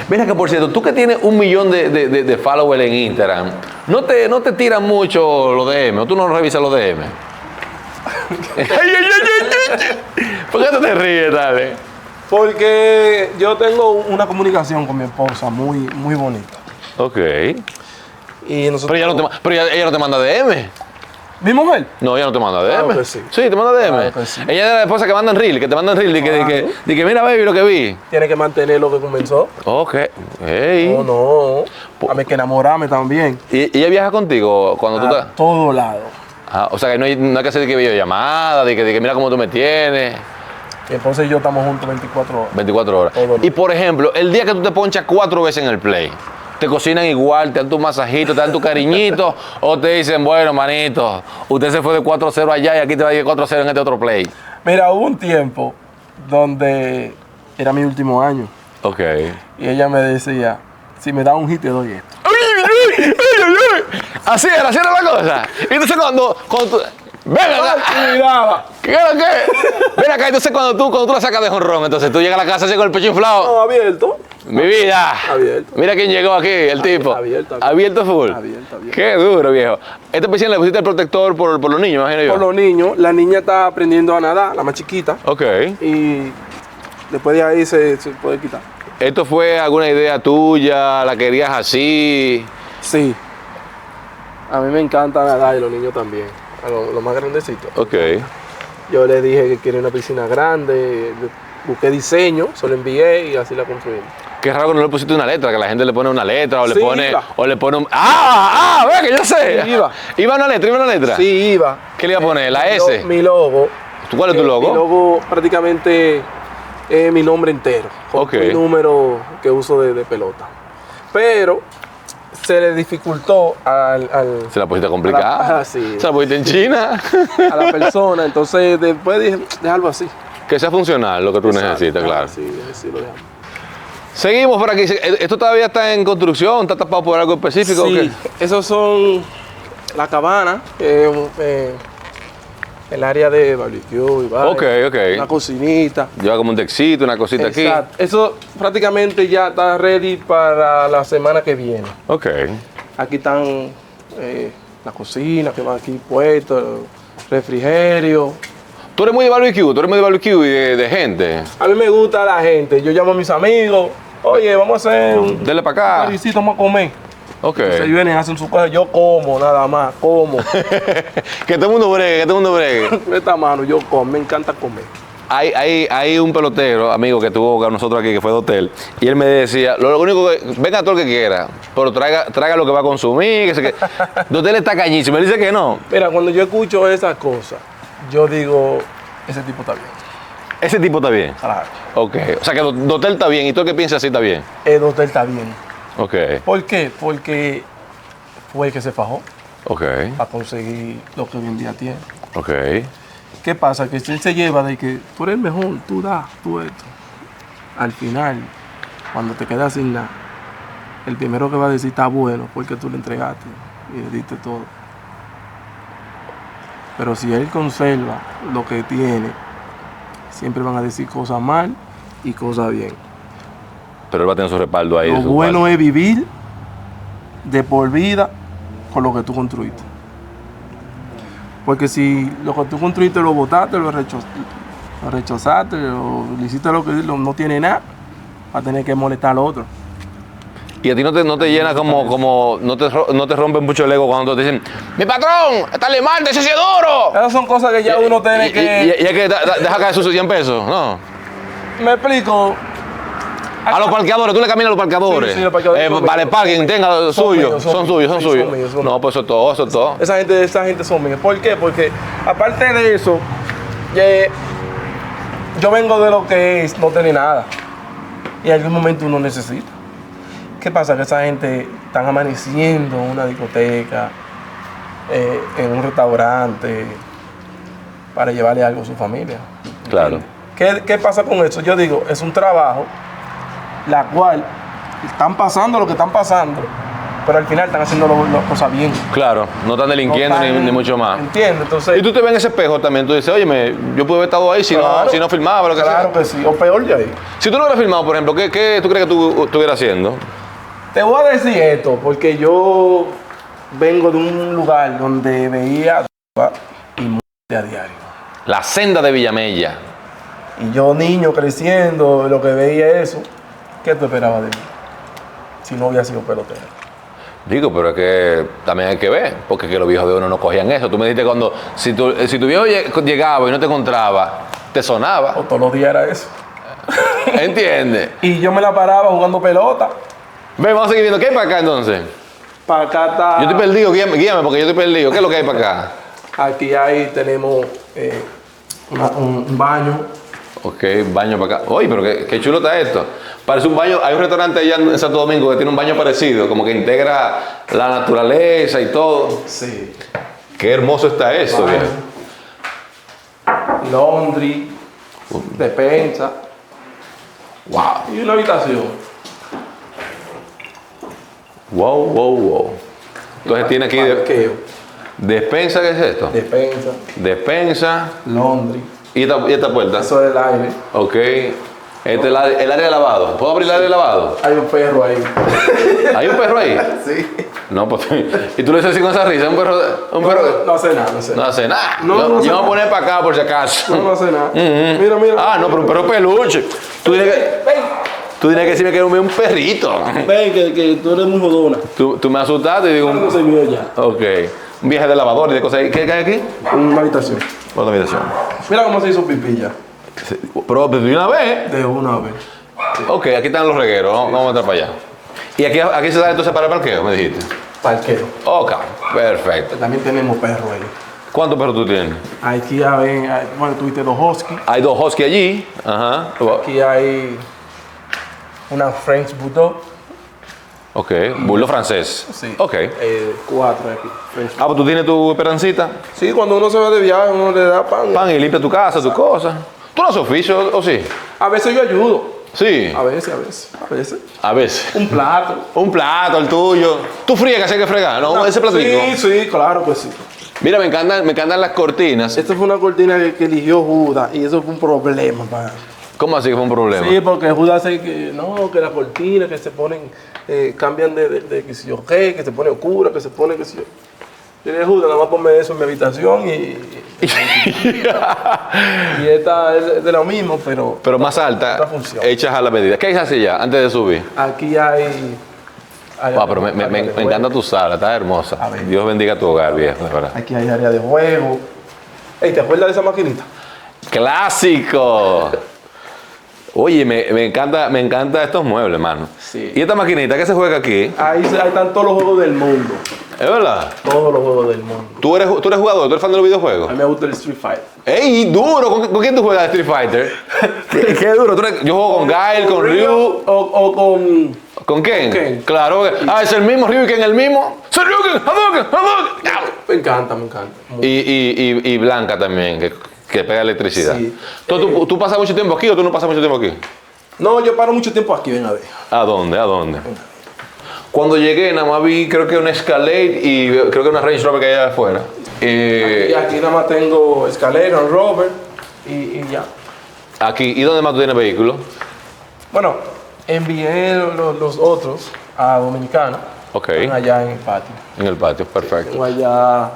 Mira que por cierto, tú que tienes 1 millón de followers en Instagram, ¿no te tiran mucho los DM o tú no revisas los DM? ¿Por qué tú te ríes, dale? Porque yo tengo una comunicación con mi esposa muy, muy bonita. Ok. Y nosotros... Ella no te manda DM. ¿Mi mujer? No, ella no te manda DM. Claro que sí. Sí, te manda DM. Claro que sí. Ella es la esposa que mandan reel, que te mandan reel, de que mira, baby, lo que vi. Tiene que mantener lo que comenzó. Ok. Hey. No. A mí que enamorarme también. ¿Y ella viaja contigo cuando tú A estás? todo lado. Ah, o sea, que no hay que hacer de que videollamada, de que mira cómo tú me tienes. Mi esposa y yo estamos juntos 24 horas. 24 horas. Todo el Y por ejemplo, el día que tú te ponchas 4 veces en el play, te cocinan igual, te dan tu masajito, te dan tu cariñito, o te dicen, bueno, manito, usted se fue de 4-0 allá y aquí te va a ir 4-0 en este otro play. Mira, hubo un tiempo donde era mi último año Ok. y ella me decía, si me da un hit te doy esto. Así era la cosa. Y entonces cuando tú... Ven acá. Cuidaba. ¿Qué es lo que? Ven acá, entonces cuando tú la sacas de jonrón, entonces tú llegas a la casa así con el pecho inflado. No, abierto. Mi vida. Abierto. Mira quién llegó aquí, el tipo. Abierto. Abierto full. Abierto. Qué duro, viejo. Esta piscina le pusiste el protector por los niños, imagino yo. Por los niños, la niña está aprendiendo a nadar, la más chiquita, Ok. y después de ahí se puede quitar. ¿Esto fue alguna idea tuya? ¿La querías así? Sí. A mí me encanta nadar y los niños también, a los más grandecitos. Ok. Yo le dije que quería una piscina grande, busqué diseño, se lo envié y así la construimos. Qué raro que no le pusiste una letra, que la gente le pone una letra o le Sí, pone iba. o le pone un ve que yo sé. Sí, iba. Iba una letra. Sí, iba. ¿Qué le iba a poner? ¿La S? Mi logo. ¿Cuál es tu logo? Mi logo prácticamente es mi nombre entero. Con Ok. mi número que uso de pelota. Pero se le dificultó Se la pusiste complicada. sí. Se la pusiste en China. a la persona. Entonces después dije, déjalo así. Que sea funcional lo que tú necesitas, claro. Sí, sí, lo dejamos. Seguimos por aquí. ¿Esto todavía está en construcción? ¿Está tapado por algo específico? Sí, o qué? esos son la cabana, el área de barbecue y vaina, Ok. una cocinita. Lleva como un texito, una cosita aquí. Exacto. Eso prácticamente ya está ready para la semana que viene. Ok. Aquí están la cocina que va aquí puesto, el refrigerio. Tú eres muy de barbecue y de gente. A mí me gusta la gente. Yo llamo a mis amigos. Oye, vamos a hacer un Dele para acá. parisito, vamos a comer. Ok. Entonces vienen, hacen su cosa. Yo como, nada más, como. Que todo el mundo bregue. Esta mano, yo como. Me encanta comer. Hay un pelotero, amigo, que tuvo con nosotros aquí, que fue de hotel, y él me decía, lo único que, venga todo el que quiera, pero traiga lo que va a consumir, que sé que. De hotel está cañísimo, él dice que no. Mira, cuando yo escucho esas cosas, yo digo, ese tipo está bien. Ese tipo está bien. Claro. Ok. O sea que de hotel está bien, y tú el que piensas así está bien. El hotel está bien. Ok. ¿Por qué? Porque fue el que se fajó Ok. para conseguir lo que hoy en día tiene. Ok. ¿Qué pasa? Que si él se lleva de que tú eres el mejor, tú das, tú esto. Al final, cuando te quedas sin nada, el primero que va a decir está bueno porque tú le entregaste y le diste todo. Pero si él conserva lo que tiene, siempre van a decir cosas mal y cosas bien. Pero él va a tener su respaldo ahí. Lo de su bueno parte. es vivir de por vida con lo que tú construiste. Porque si lo que tú construiste lo botaste, lo rechazaste o le hiciste lo que no tiene nada, va a tener que molestar al otro. Y a ti no te llena como no te rompe mucho el ego cuando te dicen, mi patrón, está alemán, ese sí es duro. Esas son cosas que ya uno tiene que... Y es que deja caer sus 100 pesos, ¿no? Me explico. A los parqueadores, tú le caminas a los parqueadores. Sí, los parqueadores son Vale, míos. parking, tenga suyo. Son suyos. Son míos. No, pues eso es todo. Esa gente son mías. ¿Por qué? Porque aparte de eso, yo vengo de lo que es no tener nada. Y en algún momento uno necesita. ¿Qué pasa? Que esa gente están amaneciendo en una discoteca, en un restaurante, para llevarle algo a su familia. Claro. ¿Qué pasa con eso? Yo digo, es un trabajo, la cual están pasando lo que están pasando, pero al final están haciendo las cosas bien. Claro, no están delinquiendo No están- ni mucho más. ¿Entiendes? Entonces, Y tú te ves en ese espejo también, tú dices, oye, yo pude haber estado ahí si no filmaba, lo que sea. claro que sí, o peor de ahí. Si tú no hubieras filmado, por ejemplo, ¿qué tú crees que tú estuvieras haciendo? Te voy a decir esto, porque yo vengo de un lugar donde veía droga y muerte a diario. La senda de Villamella. Y yo, niño, creciendo, lo que veía eso, ¿qué tú esperabas de mí? Si no hubiera sido pelotero. Digo, pero es que también hay que ver, porque que los viejos de uno no cogían eso. Tú me dijiste cuando, si tu viejo llegaba y no te encontraba, te sonaba. O todos los días era eso. ¿Entiendes? Y yo me la paraba jugando pelota. Ven, vamos a seguir viendo. ¿Qué hay para acá entonces? Para acá está... Yo estoy perdido, guíame porque yo estoy perdido. ¿Qué es lo que hay para acá? Aquí tenemos un baño. Ok, baño para acá. Oye, pero qué chulo está esto. Parece un baño, hay un restaurante allá en Santo Domingo que tiene un baño parecido, como que integra la naturaleza y todo. Sí. Qué hermoso está eso, Baño. viejo. Laundry. Despensa. Wow. Y una habitación. Wow. Entonces tiene aquí Parqueo. despensa, ¿qué es esto? Despensa. Despensa Laundry. y esta puerta. Eso es el aire. Ok. Este es el área de lavado. ¿Puedo abrir el área de lavado? Hay un perro ahí. ¿Hay un perro ahí? Sí. No, pues. Y tú le dices así con esa risa, un perro. No hace nada, No hace nada. No, yo no hace yo me voy a nada. poner para acá por si acaso. No hace nada. Mira. Ah, no, pero un perro peluche. Tú tienes que decirme que es un perrito. Ven, que tú eres muy jodona. Tú me asustaste y digo. No soy mío ya. Ok. Un viaje de lavador y de cosas. ¿Qué hay aquí? Una habitación. Otra habitación. Mira cómo se hizo pipilla. Pero de una vez. De una vez. Ok, aquí están los regueros. Vamos a entrar para allá. Y aquí se sale entonces para el parqueo, me dijiste. Parqueo. Ok, perfecto. También tenemos perro ahí. ¿Cuántos perros tú tienes? Aquí bueno, tuviste dos huskies. Hay 2 husky allí. Ajá. Aquí hay una French Bulldog. Ok, bullo francés. Sí. Ok. 4 aquí. French. Ah, pues tú tienes tu esperancita. Sí, cuando uno se va de viaje, uno le da pan. Pan y limpia tu casa, tus cosas. ¿Tú no haces oficio o sí? A veces yo ayudo. Sí. A veces. A veces. Un plato. Un plato, el tuyo. ¿Tú friegas, hay que fregar? ¿No? Ese platico. Sí, claro que sí. Mira, me encantan las cortinas. Esta fue una cortina que eligió Judas y eso fue un problema para... ¿Cómo así que fue un problema? Sí, porque Judas dice que no, que las cortinas que se ponen, cambian de que si yo qué, que se pone oscura, que se pone que si yo... Yo le dije, Judas, nada más ponme eso en mi habitación y esta es de lo mismo, pero Pero más alta, otra función. hechas a la medida. ¿Qué haces allá antes de subir? Aquí hay Wow, pero me encanta tu sala, está hermosa. A ver. Dios bendiga tu hogar, viejo, de verdad. Aquí hay área de juego. Ey, ¿te acuerdas de esa maquinita? ¡Clásico! Oye, me encanta estos muebles, hermano. Sí. ¿Y esta maquinita qué se juega aquí? Ahí están todos los juegos del mundo. ¿Es verdad? Todos los juegos del mundo. ¿Tú eres jugador? ¿Tú eres fan de los A videojuegos? mí me gusta el Street Fighter. ¡Ey, duro! ¿Con quién tú juegas Street Fighter? ¿Qué duro? Yo juego con Gael, con Ryu. O con... ¿Con quién? Ken. Claro. Es el mismo Ryu que en el mismo. ¡Soy Ryuken! ¡Hadouken! ¡Hadouken! Me encanta. Y Blanca también, que pega electricidad. Sí. ¿Tú pasas mucho tiempo aquí o tú no pasas mucho tiempo aquí? No, yo paro mucho tiempo aquí, ven a ver. ¿A dónde? Cuando llegué, nada más vi, creo que una Escalade y creo que una Range Rover que hay allá afuera. Y aquí nada más tengo escalera, rover y ya. Aquí, ¿y dónde más tú tienes vehículos? Bueno, envié los otros a Dominicana. Ok. Están allá en el patio. En el patio, perfecto. Tengo allá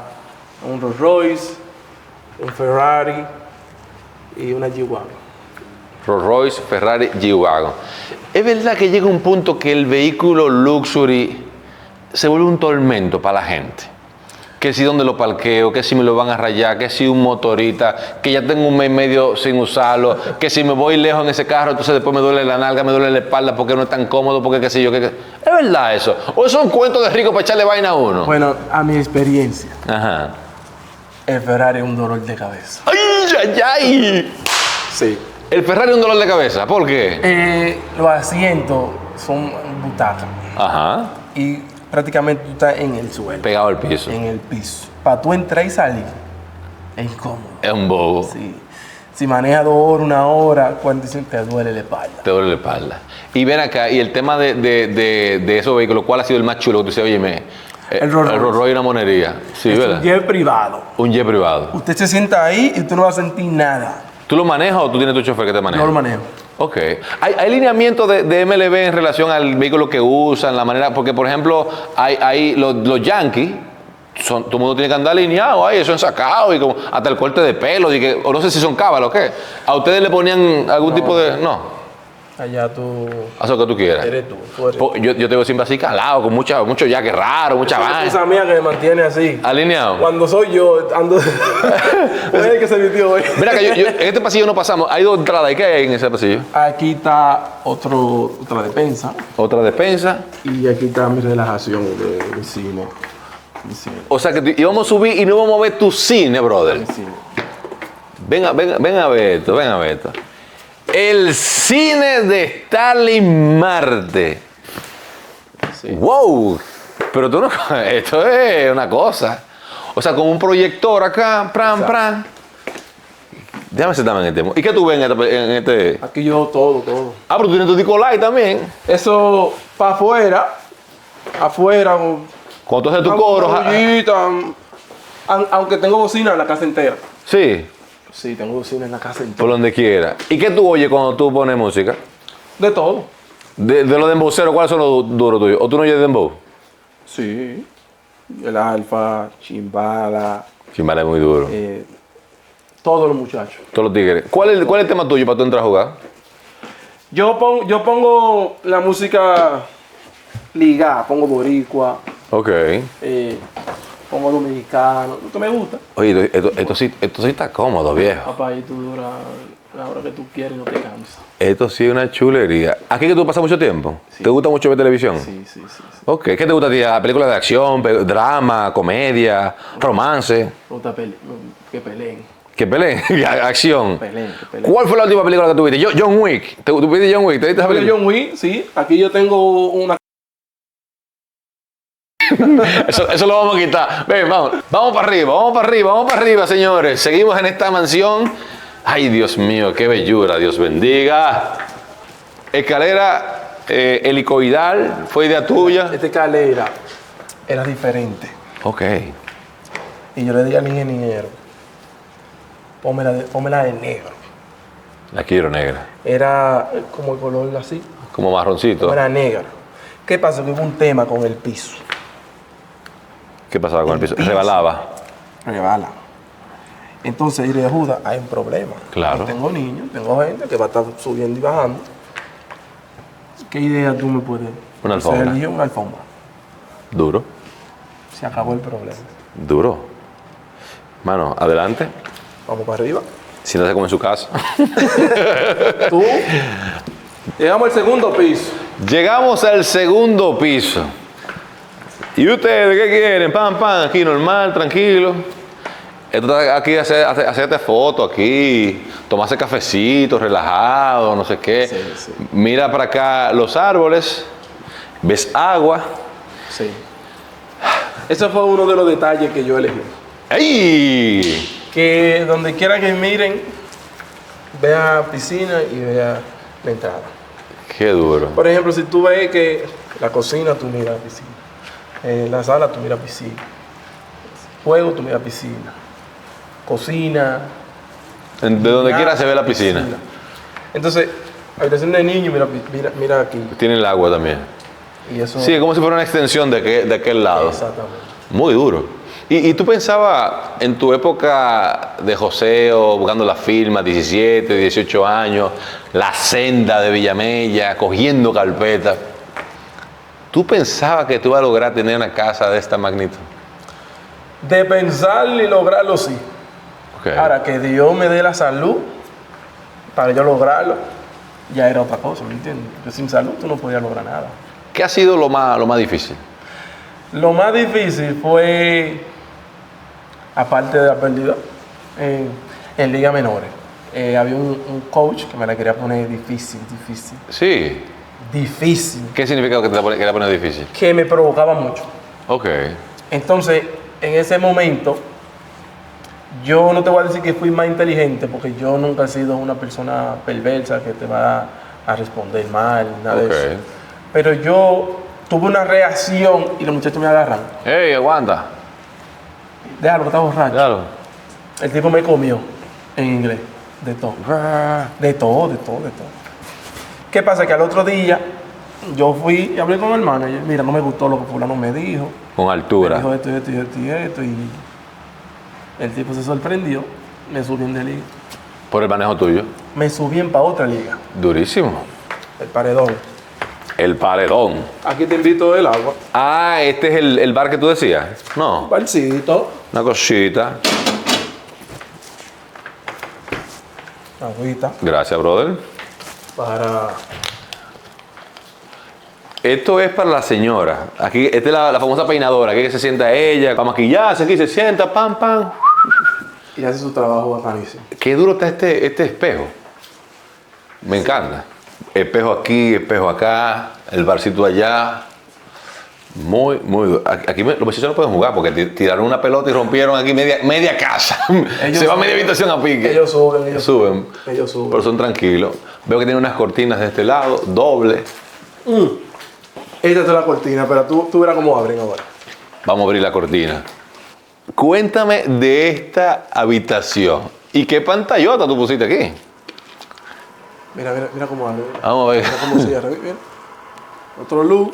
un Rolls Royce, un Ferrari y una G-Wagon. Rolls Royce, Ferrari, G-Wagon. ¿Es verdad que llega un punto que el vehículo luxury se vuelve un tormento para la gente? Que si dónde lo parqueo, que si me lo van a rayar, que si un motorista, que ya tengo un mes y medio sin usarlo, que si me voy lejos en ese carro, entonces después me duele la nalga, me duele la espalda porque no es tan cómodo, porque qué sé yo. ¿Es verdad eso? ¿O eso es un cuento de rico para echarle vaina a uno? Bueno, a mi experiencia, Ajá. el Ferrari es un dolor de cabeza. ¡Ay, ay, ay! Sí. El Ferrari es un dolor de cabeza, ¿por qué? Los asientos son butacas Ajá. y prácticamente tú estás en el suelo, Pegado al piso. en el piso. Para tú entrar y salir, es incómodo. Es un bobo. Sí. Si manejas 2 horas, 1 hora, 45 te duele la espalda. Te duele la espalda. Y ven acá, y el tema de esos vehículos, ¿cuál ha sido el más chulo que tú dices, oye, El Rolls Rolls Royce y una monería? Sí, Es ¿verdad? un jet privado. Un jet privado. Usted se sienta ahí y tú no vas a sentir nada. ¿Tú lo manejas o tú tienes tu chofer que te maneja? No lo manejo. Ok. ¿Hay lineamientos de MLB en relación al vehículo que usan, la manera? Porque, por ejemplo, hay los Yankees, todo el mundo tiene que andar alineado, ahí, eso ensacado, y como, hasta el corte de pelo, o no sé si son cábalas o qué. ¿A ustedes le ponían algún tipo de...? No. Allá tú Haz lo que tú quieras. eres tú. Eres Yo te veo siempre así calado, con mucho jaque raro, mucha Esa es vaina. esa mía que me mantiene así. Alineado. Cuando soy yo, ando. Puede que se vistió hoy. Mira que en este pasillo no pasamos. Hay 2 entradas. ¿Y qué hay en ese pasillo? Aquí está otra despensa. Otra despensa. Y aquí está mi relajación de cine. Mi cine. O sea que íbamos a subir y no íbamos a ver tu cine, brother. Mi cine. Ven a ver esto, ven a ver esto. El cine de Stalin Marte. Sí. ¡Wow! Pero tú no... Esto es una cosa. O sea, con un proyector acá, pran, Exacto. pran. Déjame sentarme en este... ¿Y qué tú ves en este...? Aquí yo todo. Ah, pero tú tienes tu disco light también. Eso para afuera. Afuera. Cuando tú haces tu coro... Aunque tengo bocina en la casa entera. Sí, Sí, tengo bocina en la casa entera. por donde quiera. ¿Y qué tú oyes cuando tú pones música? De todo. De los dembowceros, ¿cuáles son los duros tuyos? ¿O tú no oyes dembow? Sí. El Alfa, Chimbala, Chimbala es muy duro. todos los muchachos. Todos los tigres. ¿Cuál es el tema tuyo para tú entrar a jugar? Yo pongo la música ligada, pongo boricua, Ok. pongo dominicano. ¿Esto me gusta? Oye, esto sí está cómodo, viejo. Papá, ahí tú duras la hora que tú quieres y no te cansas. Esto sí es una chulería. ¿Aquí que tú pasas mucho tiempo? Sí. ¿Te gusta mucho ver televisión? Sí. Ok. ¿Qué te gusta a ti? ¿Películas de acción, drama, comedia, romance? Me gusta que peleen. ¿Que peleen? Acción. Que peleen. ¿Cuál fue la última película que tuviste? John Wick. ¿Tú viste John Wick? ¿Te viste esa película? John Wick, sí. Aquí yo tengo una... Eso lo vamos a quitar. Ven, vamos para arriba, señores. Seguimos en esta mansión. Ay, Dios mío, qué bellura, Dios bendiga. Escalera helicoidal, ¿fue idea tuya? Esta escalera era diferente. Ok. Y yo le dije al ingeniero, pómela de negro. La quiero negra. Era como el color así, Como marroncito. era negro. ¿Qué pasa? Que hubo un tema con el piso. ¿Qué pasaba con el piso? Rebalaba. Rebala. Entonces, y de Judas, hay un problema. Claro. Yo tengo niños, tengo gente que va a estar subiendo y bajando. ¿Qué idea tú me puedes? Una alfombra. Se eligió una alfombra. Duro. Se acabó el problema. Duro. Mano, adelante. Vamos para arriba. Siéntase como en su casa. Tú. Llegamos al segundo piso. Llegamos al segundo piso. ¿Y ustedes qué quieren? Pam, aquí normal, tranquilo. Esto está aquí, hacerte fotos aquí, tomarse cafecito, relajado, no sé qué. Sí. Mira para acá los árboles, ves agua. Sí. Ese fue uno de los detalles que yo elegí. ¡Ay! Que donde quiera que miren, vea piscina y vea la entrada. ¡Qué duro! Por ejemplo, si tú ves que la cocina, tú miras piscina. La sala, tú miras piscina. Juego, tú miras piscina. Cocina. De donde quiera se ve la piscina. Entonces, habitación de niños, mira aquí. Tiene el agua también. Y eso, Sí, es como si fuera una extensión de aquel lado. exactamente. Muy duro. ¿Y tú pensabas en tu época de joseo, buscando la firma, 17, 18 años, la senda de Villamella, cogiendo carpeta? ¿Tú pensabas que tú ibas a lograr tener una casa de esta magnitud? De pensar y lograrlo, sí. Okay. Ahora, que Dios me dé la salud para yo lograrlo, ya era otra cosa, ¿me entiendes? Yo sin salud tú no podías lograr nada. ¿Qué ha sido lo más difícil? Lo más difícil fue, aparte de la pérdida, en ligas menores. Había un coach que me la quería poner difícil. Sí. Difícil. ¿Qué significa que te quería poner difícil? Que me provocaba mucho. Ok. Entonces, en ese momento, yo no te voy a decir que fui más inteligente, porque yo nunca he sido una persona perversa que te va a responder mal, nada de eso. Pero yo tuve una reacción y los muchachos me agarran. ¡Ey, aguanta! Déjalo, que está borracho. Claro. El tipo me comió en inglés, de todo. De todo. ¿Qué pasa? Que al otro día yo fui y hablé con el manager. Mira, no me gustó lo que fulano me dijo. Con altura. Me dijo esto. Y el tipo se sorprendió. Me subí en de liga. Por el manejo tuyo. Me subí para otra liga. Durísimo. El paredón. El paredón. Aquí te invito el agua. Ah, este es el bar que tú decías. No. Barcito. Una cosita. Agüita. Gracias, brother. Para... Esto es para la señora. Aquí, esta es la famosa peinadora. Aquí que se sienta ella, para maquillarse, aquí se sienta, pam. Y hace su trabajo bacanísimo. Qué duro está este espejo. Me encanta. Espejo aquí, espejo acá, el barcito allá. Muy duro. Aquí los muchachos no pueden jugar porque tiraron una pelota y rompieron aquí media casa. Se va media habitación a pique. Ellos suben. Pero son tranquilos. Veo que tiene unas cortinas de este lado, doble. Esta es la cortina, pero tú verás cómo abren ahora. Vamos a abrir la cortina. Cuéntame de esta habitación. ¿Y qué pantallota tú pusiste aquí? Mira cómo abre. Vamos a ver. Mira cómo cierra. Mira. Otro luz.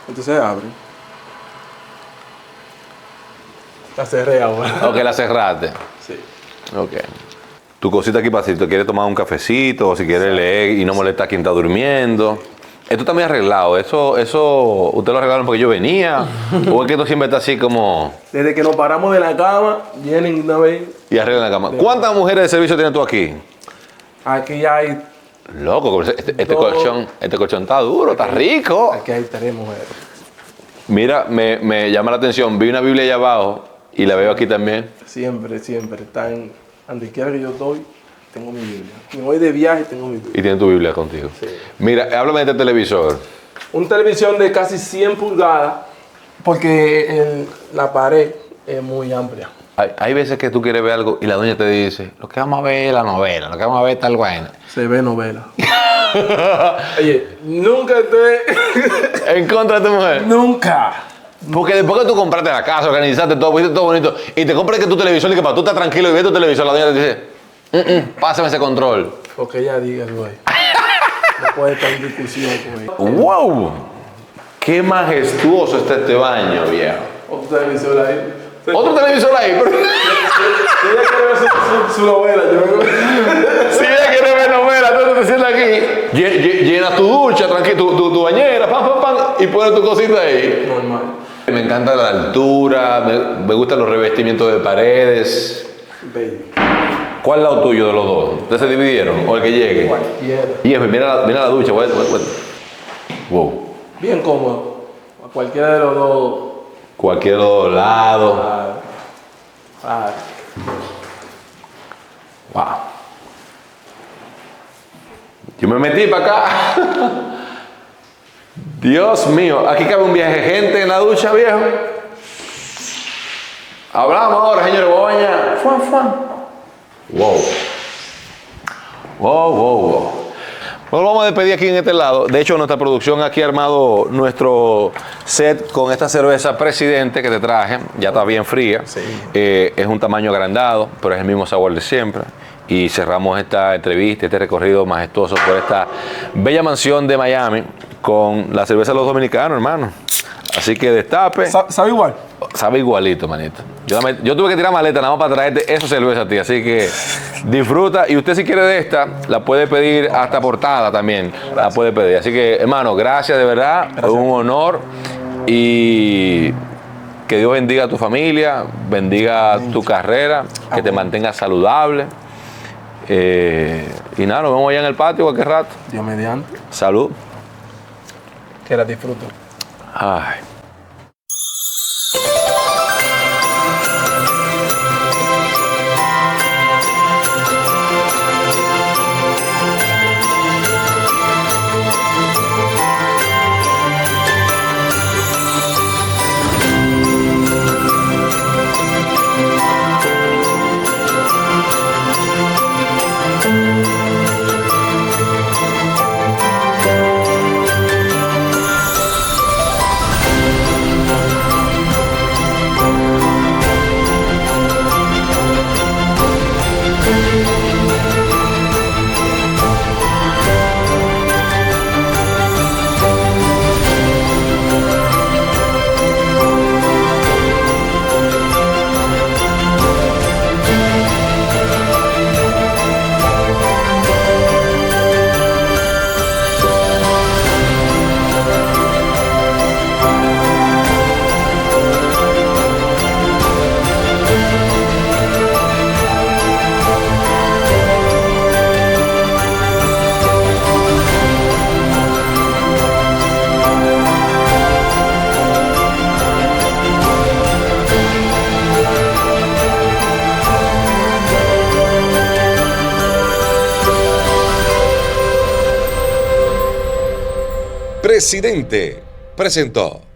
Entonces abre. La cerré ahora. Ok, la cerraste. Sí. Ok. Tu cosita aquí para si te quieres tomar un cafecito o si quieres leer y no molesta a quien está durmiendo. Esto está muy arreglado. Eso ¿ustedes lo arreglaron porque yo venía? ¿O es que esto siempre está así como...? Desde que nos paramos de la cama, vienen una vez. Y arreglan la cama. ¿Cuántas mujeres de servicio tienes tú aquí? Aquí hay... Loco, este colchón está duro, está rico. Aquí hay 3 mujeres. Mira, me llama la atención. Vi una Biblia allá abajo y la veo aquí también. Siempre. Están... Donde quiera que yo estoy, tengo mi Biblia. Me voy de viaje, tengo mi Biblia. Y tienes tu Biblia contigo. Sí. Mira, háblame de este televisor. Un televisión de casi 100 pulgadas, porque la pared es muy amplia. Hay veces que tú quieres ver algo y la doña te dice, lo que vamos a ver es la novela, lo que vamos a ver es tal vaina. Se ve novela. Oye, nunca ¿En contra de tu mujer? Nunca. Porque después que tú compraste la casa, organizaste todo, pusiste todo bonito, y te compras que tu televisor y que para tú estás tranquilo y ves tu televisor, la doña te dice, pásame ese control. Porque ella diga, güey. No puede estar en discusión con ella. ¡Wow! ¡Qué majestuoso está este baño, viejo! Otro televisor ahí. Otro televisor ahí, pero... Si ella quiere ver su novela, yo Si ella quiere ver novela, tú te sientas aquí, llenas tu ducha, tranquilo, tu bañera, pam, y pones tu cosita ahí. normal. Me encanta la altura, me gustan los revestimientos de paredes. Baby. ¿Cuál lado tuyo de los dos? ¿Ustedes se dividieron? ¿O el que llegue? Cualquiera. Viejo, mira la ducha. Wow. Bien cómodo. A cualquiera de los dos. Cualquier lado. Wow. Yo me metí para acá. Dios mío, aquí cabe un viaje de gente en la ducha, viejo. Hablamos ahora, señores. Voy a bañar. Wow. Nos vamos a despedir aquí en este lado. De hecho, nuestra producción aquí ha armado nuestro set con esta cerveza Presidente que te traje. Ya está bien fría. Sí. Es un tamaño agrandado, pero es el mismo sabor de siempre. Y cerramos esta entrevista, este recorrido majestuoso por esta bella mansión de Miami con la cerveza de los dominicanos, hermano. Así que destape. ¿Sabe igual? Sabe igualito, manito. Yo tuve que tirar maleta nada más para traerte esa cerveza a ti, así que disfruta. Y usted si quiere de esta, la puede pedir hasta portada también. La puede pedir. Así que, hermano, gracias de verdad. Fue un honor. Y que Dios bendiga a tu familia, bendiga tu carrera, que te mantenga saludable. Y nada, nos vemos allá en el patio cualquier rato. Dios mediante. Salud. Que la disfruto. Ay. Presidente presentó.